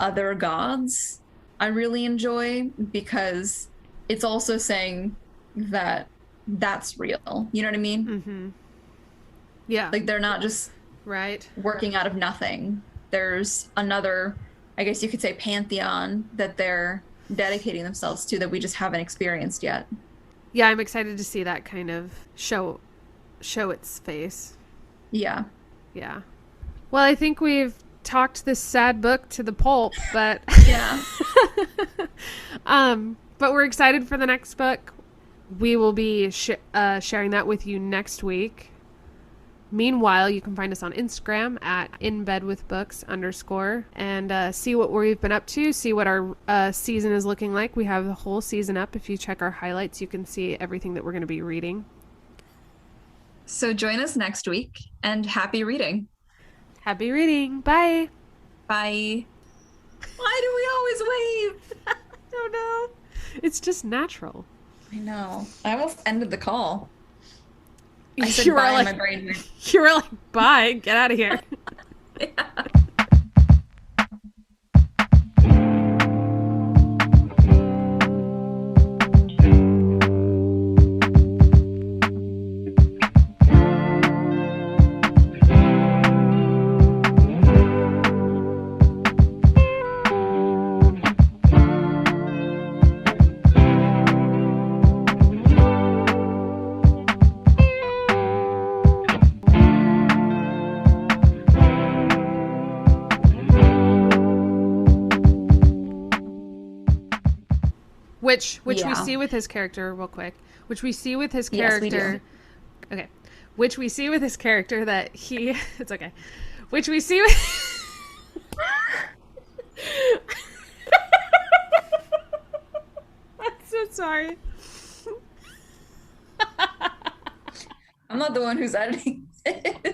other gods, I really enjoy because it's also saying that that's real. You know what I mean? Mm-hmm. Yeah. Like they're not just Right. working out of nothing. There's another, I guess you could say, pantheon that they're dedicating themselves to that we just haven't experienced yet. Yeah, I'm excited to see that kind of show its face. Yeah. Yeah. Well, I think we've talked this sad book to the pulp, but Yeah. but we're excited for the next book. We will be sharing that with you next week. Meanwhile, you can find us on Instagram at inbedwithbooks_ and see what we've been up to, see what our season is looking like. We have the whole season up. If you check our highlights, you can see everything that we're going to be reading. So join us next week and happy reading. Happy reading. Bye. Bye. Why do we always wave? I don't know. It's just natural. I know. I almost ended the call. I said You were bye and like, my brain went. you were like, bye, get out of here. Yeah. Which we Yeah. see with his character, real quick. Which we see with his Yes, we do. character. Okay. Which we see with his character that he. It's okay. Which we see with. I'm so sorry. I'm not the one who's editing it.